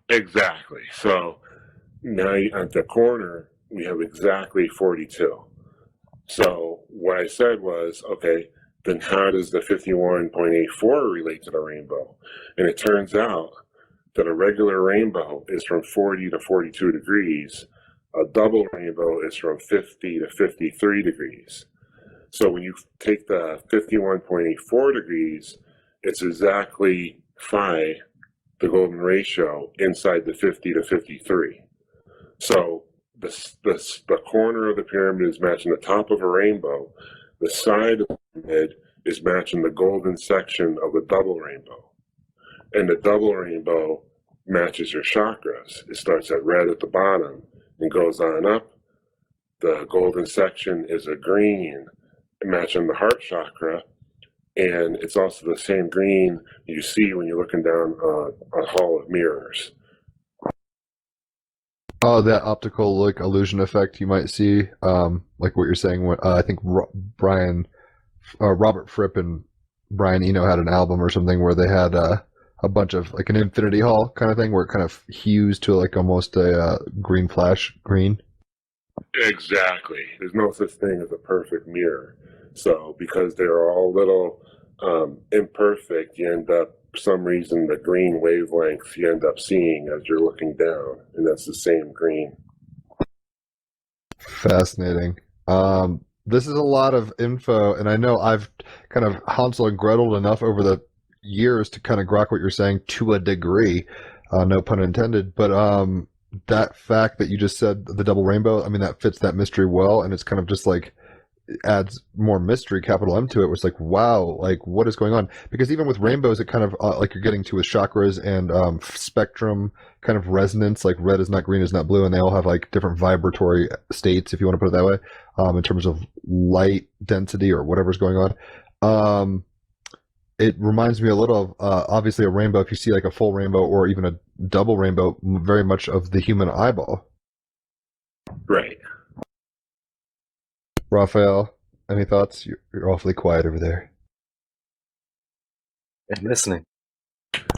Exactly. So now at the corner, we have exactly 42. So what I said was, okay, then how does the 51.84 relate to the rainbow? And it turns out that a regular rainbow is from 40 to 42 degrees. A double rainbow is from 50 to 53 degrees. So when you take the 51.84 degrees, it's exactly phi, the golden ratio, inside the 50 to 53. So the corner of the pyramid is matching the top of a rainbow. The side of the pyramid is matching the golden section of a double rainbow. And the double rainbow matches your chakras. It starts at red at the bottom and goes on up. The golden section is a green, matching the heart chakra. And it's also the same green you see when you're looking down a hall of mirrors. Oh, that optical illusion effect you might see, like what you're saying. I think Robert Fripp and Brian Eno had an album or something where they had a bunch of like an infinity hall kind of thing where it kind of hues to like almost a green flash green. Exactly. There's no such thing as a perfect mirror. So because they're all little imperfect, you end up, for some reason, the green wavelength you end up seeing as you're looking down, and that's the same green. Fascinating. This is a lot of info, and I know I've kind of Hansel and Gretel enough over the years to kind of grok what you're saying to a degree, no pun intended, but that fact that you just said, the double rainbow, I mean, that fits that mystery well, and it's kind of just like adds more mystery, capital M, to it. Was like, wow, like what is going on? Because even with rainbows, it kind of like you're getting to with chakras and spectrum kind of resonance, like red is not green is not blue, and they all have like different vibratory states, if you want to put it that way, in terms of light density or whatever's going on. It reminds me a little of obviously a rainbow, if you see like a full rainbow or even a double rainbow, very much of the human eyeball. Right. Raphael, any thoughts? You're awfully quiet over there. I'm listening.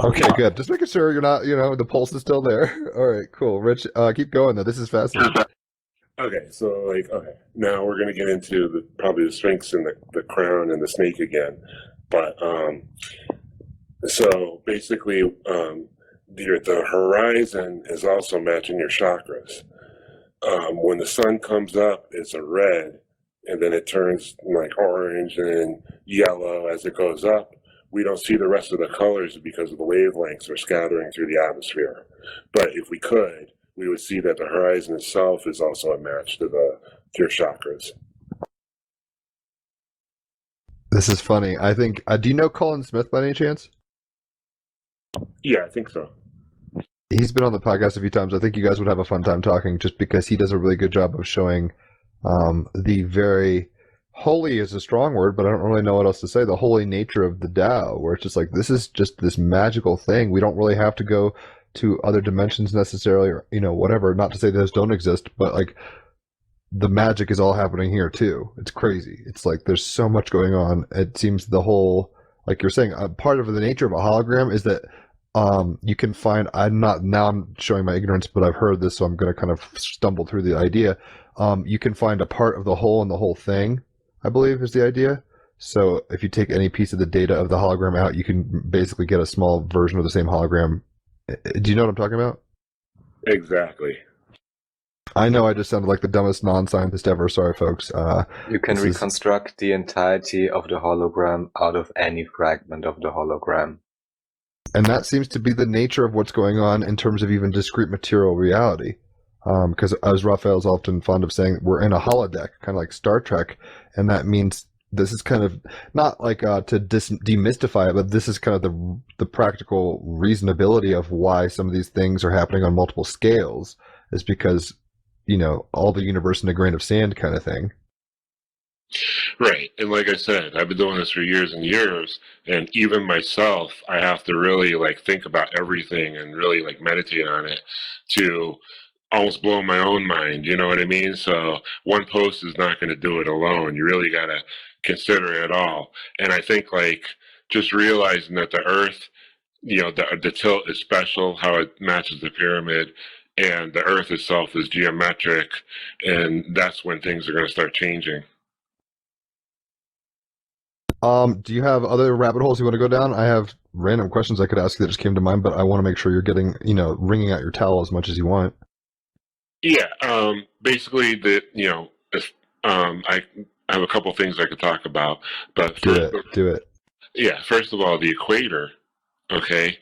Okay, good. Just making sure you're not, the pulse is still there. All right, cool. Rich, keep going though. This is fascinating. Okay, so now we're going to get into probably the Sphinx and the crown and the snake again. But so basically, the horizon is also matching your chakras. When the sun comes up, it's a red, and then it turns like orange and yellow as it goes up. We don't see the rest of the colors because of the wavelengths are scattering through the atmosphere. But if we could, we would see that the horizon itself is also a match to your chakras. This is funny. I think. Do you know Colin Smith by any chance? Yeah, I think so. He's been on the podcast a few times. I think you guys would have a fun time talking, just because he does a really good job of showing the very holy is a strong word, but I don't really know what else to say. The holy nature of the Tao, where it's just like this is just this magical thing. We don't really have to go to other dimensions necessarily, or whatever. Not to say those don't exist, but like the magic is all happening here too. It's crazy. It's like there's so much going on. It seems the whole, like you're saying, a part of the nature of a hologram is that you can find. I'm showing my ignorance, but I've heard this, so I'm going to kind of stumble through the idea. You can find a part of the whole in the whole thing, I believe is the idea. So if you take any piece of the data of the hologram out, you can basically get a small version of the same hologram. Do you know what I'm talking about? Exactly. I know I just sounded like the dumbest non-scientist ever. Sorry, folks. You can reconstruct the entirety of the hologram out of any fragment of the hologram. And that seems to be the nature of what's going on in terms of even discrete material reality. Because as Raphael's often fond of saying, we're in a holodeck, kind of like Star Trek, and that means this is kind of not like to demystify it, but this is kind of the practical reasonability of why some of these things are happening on multiple scales, is because all the universe in a grain of sand kind of thing. Right. And like I said, I've been doing this for years and years, and even myself, I have to really think about everything and really meditate on it to almost blow my own mind, you know what I mean? So one post is not going to do it alone. You really got to consider it all. And I think just realizing that the earth, the tilt is special, how it matches the pyramid, and the earth itself is geometric, and that's when things are going to start changing. Do you have other rabbit holes you want to go down? I have random questions I could ask you that just came to mind, but I want to make sure you're getting, wringing out your towel as much as you want. Yeah. Basically, I have a couple things I could talk about, but do it. Yeah. First of all, the equator. Okay.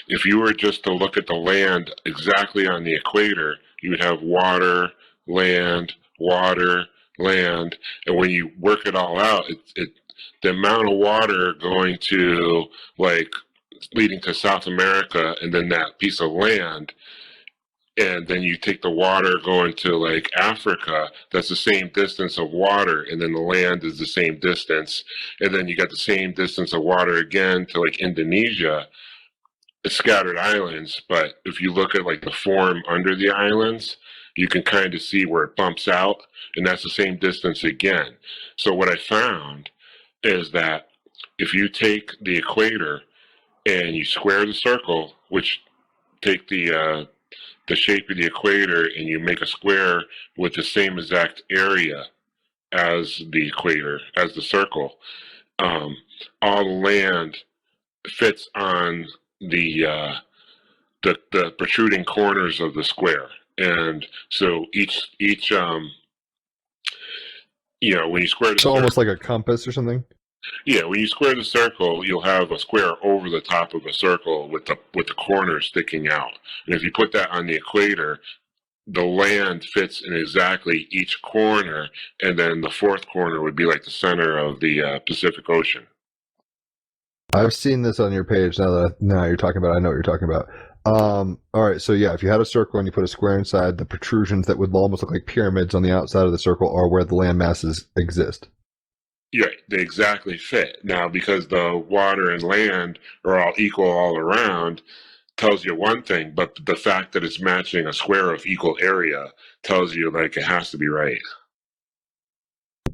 If you were just to look at the land exactly on the equator, you would have water, land, and when you work it all out, the amount of water going to leading to South America, and then that piece of land, and then you take the water going to Africa, that's the same distance of water, and then the land is the same distance, and then you got the same distance of water again to Indonesia. Scattered islands, but if you look at the form under the islands, you can kind of see where it bumps out, and that's the same distance again. So what I found is that if you take the equator and you square the circle, which take the shape of the equator and you make a square with the same exact area as the equator, as the circle, all the land fits on the protruding corners of the square. And so each when you square the circle, almost like a compass or something. Yeah, when you square the circle, you'll have a square over the top of a circle with the corners sticking out. And if you put that on the equator, the land fits in exactly each corner, and then the fourth corner would be the center of the Pacific Ocean. I've seen this on your page. Now you're talking about it, I know what you're talking about. All right, so yeah, if you had a circle and you put a square inside, the protrusions that would almost look like pyramids on the outside of the circle are where the land masses exist. Yeah, they exactly fit. Now, because the water and land are all equal all around, tells you one thing, but the fact that it's matching a square of equal area tells you it has to be right.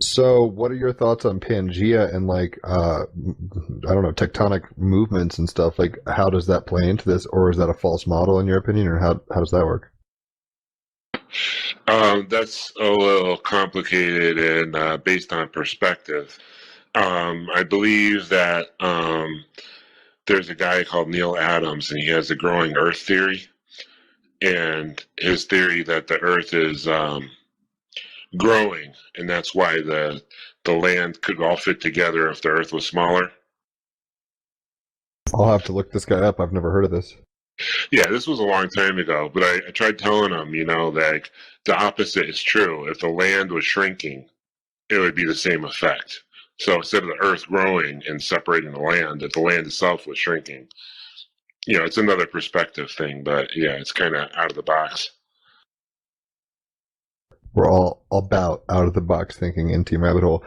So what are your thoughts on Pangea and I don't know, tectonic movements and stuff? How does that play into this, or is that a false model in your opinion, or how does that work? That's a little complicated and based on perspective. I believe that there's a guy called Neil Adams, and he has the growing Earth theory. And his theory that the Earth is growing, and that's why the land could all fit together if the Earth was smaller. I'll have to look this guy up. I've never heard of this. Yeah, this was a long time ago, but I tried telling him, that the opposite is true. If the land was shrinking, it would be the same effect. So instead of the Earth growing and separating the land, if the land itself was shrinking, it's another perspective thing, but yeah, it's kind of out of the box. We're all about out of the box thinking in Team Rabbit Hole.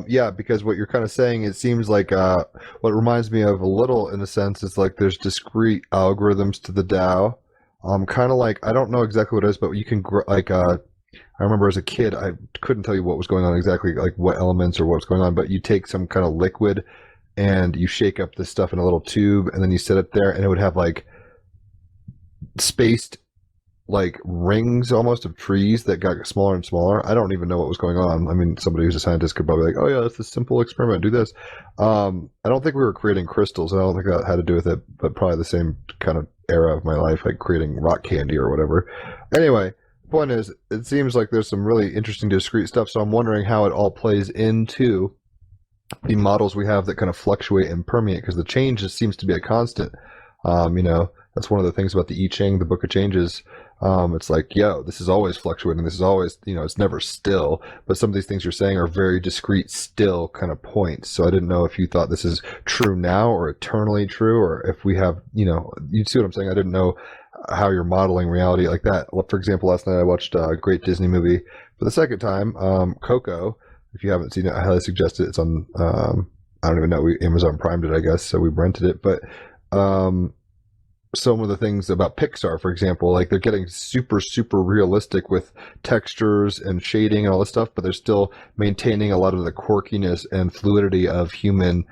Yeah, because what you're kind of saying, it seems like what reminds me of a little, in a sense, is like there's discrete algorithms to the Tao. Kind of like, I don't know exactly what it is, but you can I remember as a kid, I couldn't tell you what was going on exactly, like what elements or what's going on, but you take some kind of liquid and you shake up this stuff in a little tube, and then you set it there, and it would have like spaced like rings almost of trees that got smaller and smaller. I don't even know what was going on. I mean, somebody who's a scientist could probably be like, oh yeah, it's a simple experiment, do this. I don't think we were creating crystals. I don't think that had to do with it, but probably the same kind of era of my life, like creating rock candy or whatever. Anyway, the point is, it seems like there's some really interesting discrete stuff, so I'm wondering how it all plays into the models we have that kind of fluctuate and permeate, because the change just seems to be a constant. That's one of the things about the I Ching, the Book of Changes. It's like, this is always fluctuating. This is always, it's never still. But some of these things you're saying are very discrete, still kind of points. So I didn't know if you thought this is true now or eternally true, or if we have, you see what I'm saying? I didn't know how you're modeling reality like that. For example, last night I watched a great Disney movie for the second time, Coco. If you haven't seen it, I highly suggest it. It's on, I don't even know, Amazon Primed it, I guess, so we rented it. But some of the things about Pixar, for example, like they're getting super, super realistic with textures and shading and all this stuff, but they're still maintaining a lot of the quirkiness and fluidity of human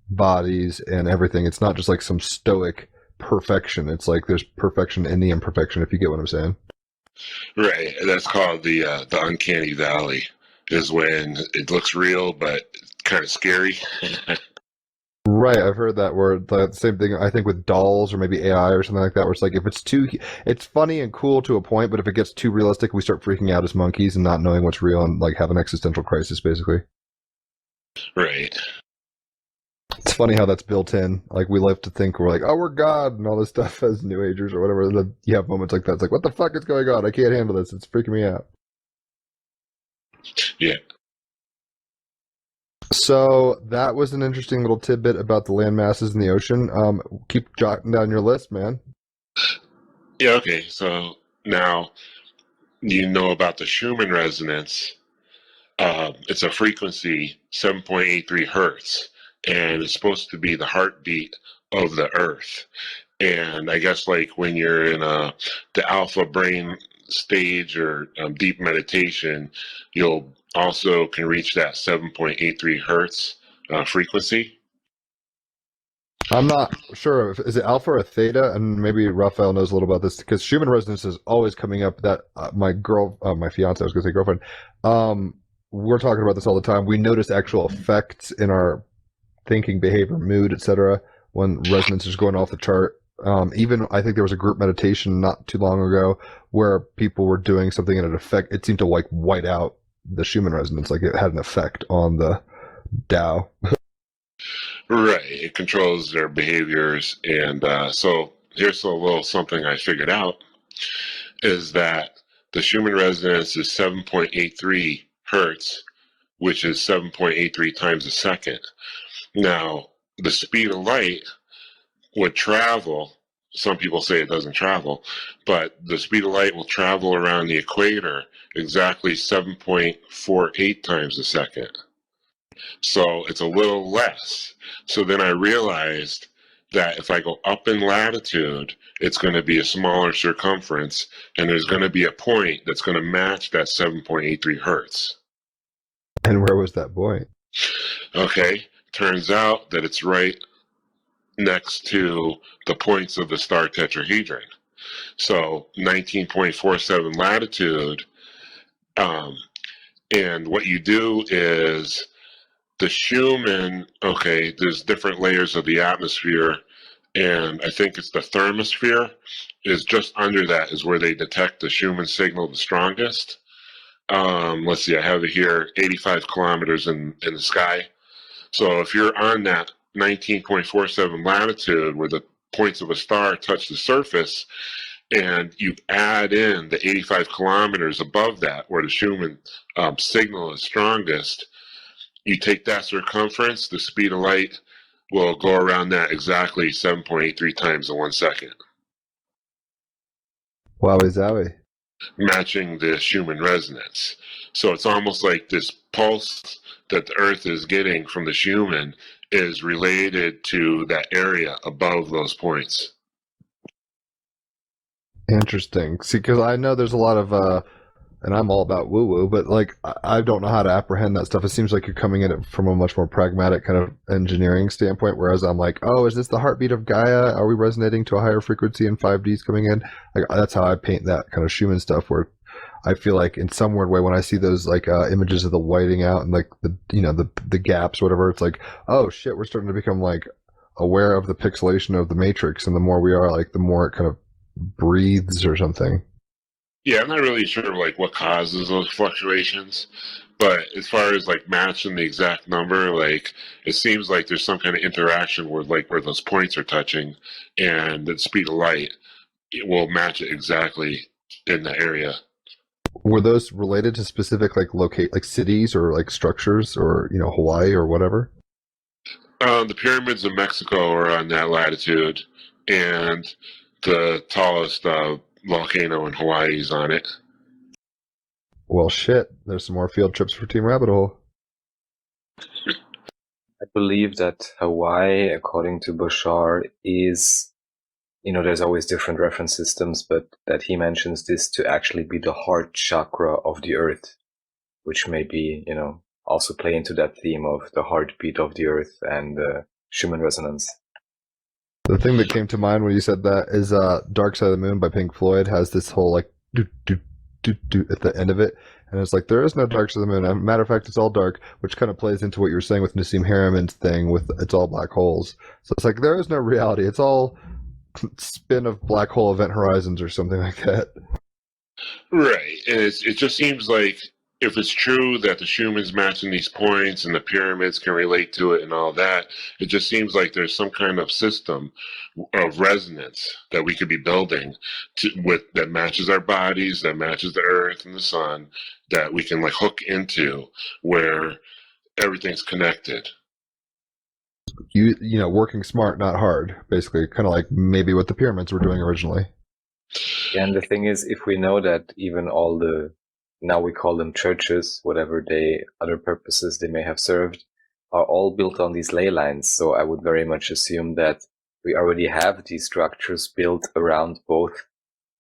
bodies and everything. It's not just like some stoic perfection. It's like there's perfection in the imperfection, if you get what I'm saying. Right. That's called the uncanny valley, is when it looks real but kind of scary. Right, I've heard that word. The same thing, I think, with dolls or maybe AI or something like that, where it's like, if it's funny and cool to a point, but if it gets too realistic, we start freaking out as monkeys and not knowing what's real and like have an existential crisis, basically. Right. It's funny how that's built in. Like, we love to think we're like, oh, we're God and all this stuff as New Agers or whatever. Then you have moments like that. It's like, what the fuck is going on? I can't handle this. It's freaking me out. Yeah. So that was an interesting little tidbit about the land masses in the ocean. Keep jotting down your list, man. Yeah, okay. So now you know about the Schumann resonance. It's a frequency 7.83 hertz, and it's supposed to be the heartbeat of the Earth. And I guess like when you're in the alpha brain stage or deep meditation, you'll also can reach that 7.83 hertz frequency. I'm not sure. Is it alpha or theta? And maybe Raphael knows a little about this, because Schumann resonance is always coming up. That my fiance, I was going to say girlfriend, we're talking about this all the time. We notice actual effects in our thinking, behavior, mood, etc. when resonance is going off the chart. Even I think there was a group meditation not too long ago where people were doing something and it seemed to like white out the Schumann resonance, like it had an effect on the Tao. Right, it controls their behaviors, and so here's a little something I figured out, is that the Schumann resonance is 7.83 hertz, which is 7.83 times a second. Now, the speed of light would travel, some people say it doesn't travel, but the speed of light will travel around the equator exactly 7.48 times a second. So it's a little less. So then I realized that if I go up in latitude, it's going to be a smaller circumference, and there's going to be a point that's going to match that 7.83 hertz. And where was that point? Okay, turns out that it's right next to the points of the star tetrahedron. So 19.47 latitude, and what you do is the Schumann, okay, there's different layers of the atmosphere, and I think it's the thermosphere is just under that is where they detect the Schumann signal the strongest. Let's see, I have it here, 85 kilometers in the sky. So if you're on that 19.47 latitude where the points of a star touch the surface, and you add in the 85 kilometers above that where the Schumann signal is strongest, you take that circumference, the speed of light will go around that exactly 7.83 times in 1 second. Wowie zowie. Matching the Schumann resonance. So it's almost like this pulse that the Earth is getting from the Schumann is related to that area above those points. Interesting. See, because I know there's a lot of, and I'm all about woo-woo, but like I don't know how to apprehend that stuff. It seems like you're coming at it from a much more pragmatic kind of engineering standpoint, whereas I'm like, oh, is this the heartbeat of Gaia? Are we resonating to a higher frequency and 5D's coming in? Like that's how I paint that kind of Schumann stuff, where I feel like in some weird way when I see those like images of the whiting out and like the gaps, whatever, it's like, oh shit, we're starting to become like aware of the pixelation of the matrix, and the more we are, like the more it kind of breathes or something. Yeah, I'm not really sure like what causes those fluctuations, but as far as like matching the exact number, like it seems like there's some kind of interaction where like where those points are touching, and the speed of light it will match it exactly in the area. Were those related to specific like cities or like structures or Hawaii or whatever? The pyramids of Mexico are on that latitude, and the tallest volcano in Hawaii is on it. Well, shit. There's some more field trips for Team Rabbit Hole. I believe that Hawaii, according to Bashar, is, there's always different reference systems, but that he mentions this to actually be the heart chakra of the earth, which may be, also play into that theme of the heartbeat of the earth and Schumann resonance. The thing that came to mind when you said that is Dark Side of the Moon by Pink Floyd has this whole like do do do do at the end of it, and it's like there is no dark side of the moon. As a matter of fact, it's all dark, which kind of plays into what you were saying with Nassim Harameyn's thing with it's all black holes. So it's like there is no reality. It's all spin of black hole event horizons or something like that. Right, and it just seems like if it's true that the Schumann's matching these points and the pyramids can relate to it and all that, it just seems like there's some kind of system of resonance that we could be building that matches our bodies, that matches the earth and the sun, that we can like hook into where everything's connected. Working smart, not hard, basically, kind of like maybe what the pyramids were doing originally. Yeah, and the thing is, if we know that even all the, now we call them churches, whatever other purposes they may have served, are all built on these ley lines. So I would very much assume that we already have these structures built around both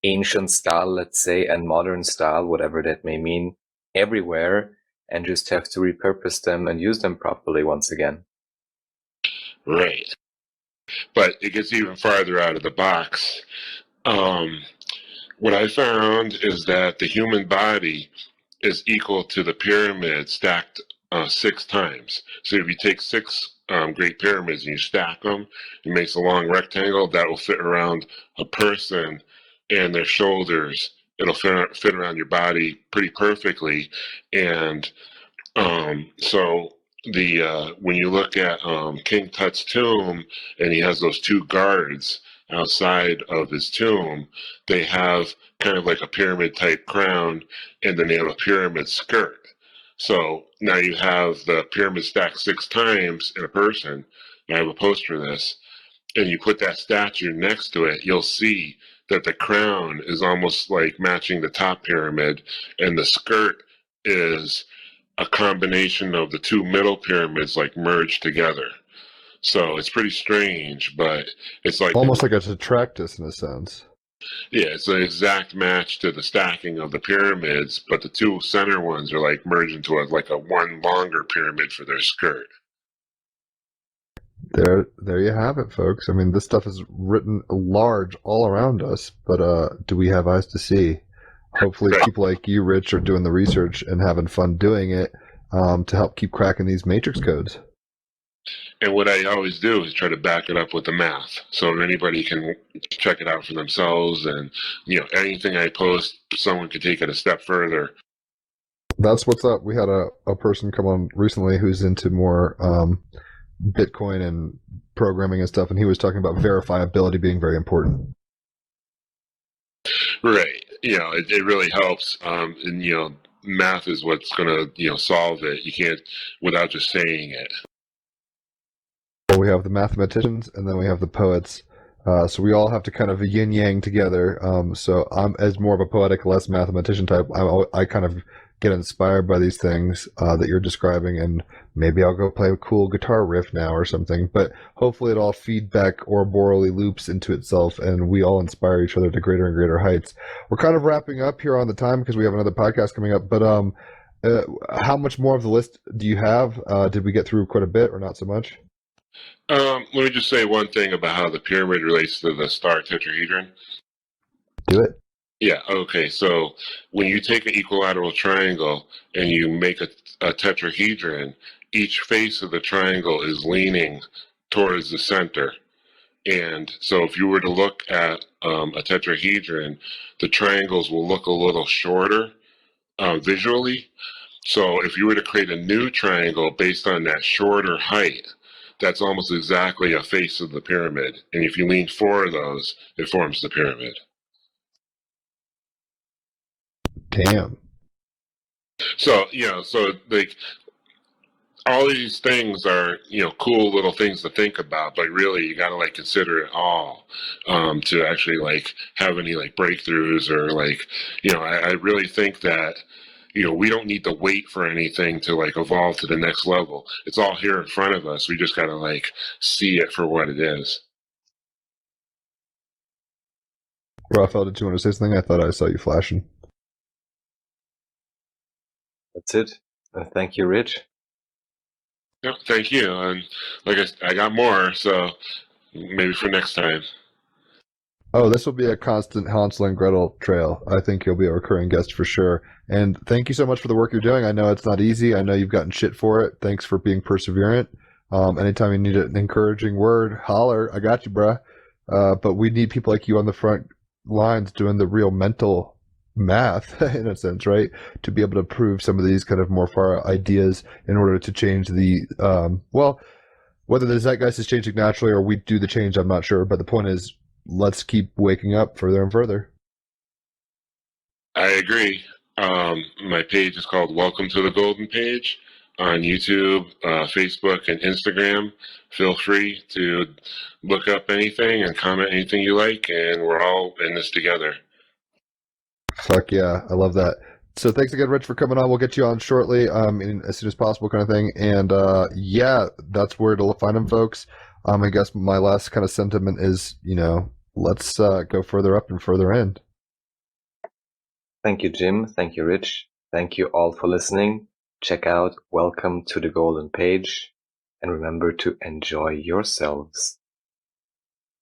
ancient style, let's say, and modern style, whatever that may mean, everywhere, and just have to repurpose them and use them properly once again. Right. But it gets even farther out of the box. What I found is that the human body is equal to the pyramid stacked 6 times. So if you take 6 Great Pyramids and you stack them, it makes a long rectangle that will fit around a person and their shoulders. It'll fit around your body pretty perfectly. And so when you look at King Tut's tomb and he has those 2 guards outside of his tomb, they have kind of like a pyramid type crown and then they have a pyramid skirt. So now you have the pyramid stacked 6 times in a person. I have a poster of this, and you put that statue next to it, you'll see that the crown is almost like matching the top pyramid, and the skirt is a combination of the 2 middle pyramids like merged together. So it's pretty strange, but it's like almost like a tetractys in a sense. Yeah, it's an exact match to the stacking of the pyramids, but the 2 center ones are like merged into like a one longer pyramid for their skirt. There you have it, folks. I mean, this stuff is written large all around us, but do we have eyes to see? Hopefully, people like you, Rich, are doing the research and having fun doing it. to help keep cracking these matrix codes. And what I always do is try to back it up with the math, so anybody can check it out for themselves. And anything I post, someone could take it a step further. That's what's up. We had a person come on recently who's into more Bitcoin and programming and stuff, and he was talking about verifiability being very important. Right. It really helps. And math is what's going to solve it. You can't without just saying it. Well, we have the mathematicians, and then we have the poets. So we all have to kind of yin yang together. So I'm, as more of a poetic, less mathematician type, I kind of get inspired by these things that you're describing, and maybe I'll go play a cool guitar riff now or something. But hopefully it all feedback ouroboros loops into itself, and we all inspire each other to greater and greater heights. We're kind of wrapping up here on the time because we have another podcast coming up. But how much more of the list do you have? Did we get through quite a bit or not so much? Let me just say one thing about how the pyramid relates to the star tetrahedron. Do it. Yeah, okay. So when you take an equilateral triangle and you make a tetrahedron, each face of the triangle is leaning towards the center. And so if you were to look at a tetrahedron, the triangles will look a little shorter visually. So if you were to create a new triangle based on that shorter height, that's almost exactly a face of the pyramid. And if you lean four of those, it forms the pyramid. Damn. So, like all these things are, cool little things to think about, but really you got to like consider it all to actually like have any like breakthroughs or like, I really think that we don't need to wait for anything to like evolve to the next level. It's all here in front of us. We just got to like see it for what it is. Raphael, did you want to say something? I thought I saw you flashing. That's it. Thank you, Rich. Yeah, thank you. And like I got more, so maybe for next time. Oh, this will be a constant Hansel and Gretel trail. I think you'll be a recurring guest for sure. And thank you so much for the work you're doing. I know it's not easy. I know you've gotten shit for it. Thanks for being perseverant. Anytime you need an encouraging word, holler. I got you, bruh. But we need people like you on the front lines doing the real mental math, in a sense, right? To be able to prove some of these kind of more far ideas in order to change the, whether the zeitgeist is changing naturally or we do the change, I'm not sure. But the point is, let's keep waking up further and further. I agree. My page is called Welcome to the Golden Page on YouTube, Facebook, and Instagram. Feel free to look up anything and comment anything you like, and we're all in this together. Fuck yeah, I love that. So thanks again, Rich, for coming on. We'll get you on shortly, as soon as possible, kind of thing. And yeah, that's where to find them, folks. I guess my last kind of sentiment is, let's go further up and further in. Thank you, Jim. Thank you, Rich. Thank you all for listening. Check out Welcome to the Golden Page, and remember to enjoy yourselves.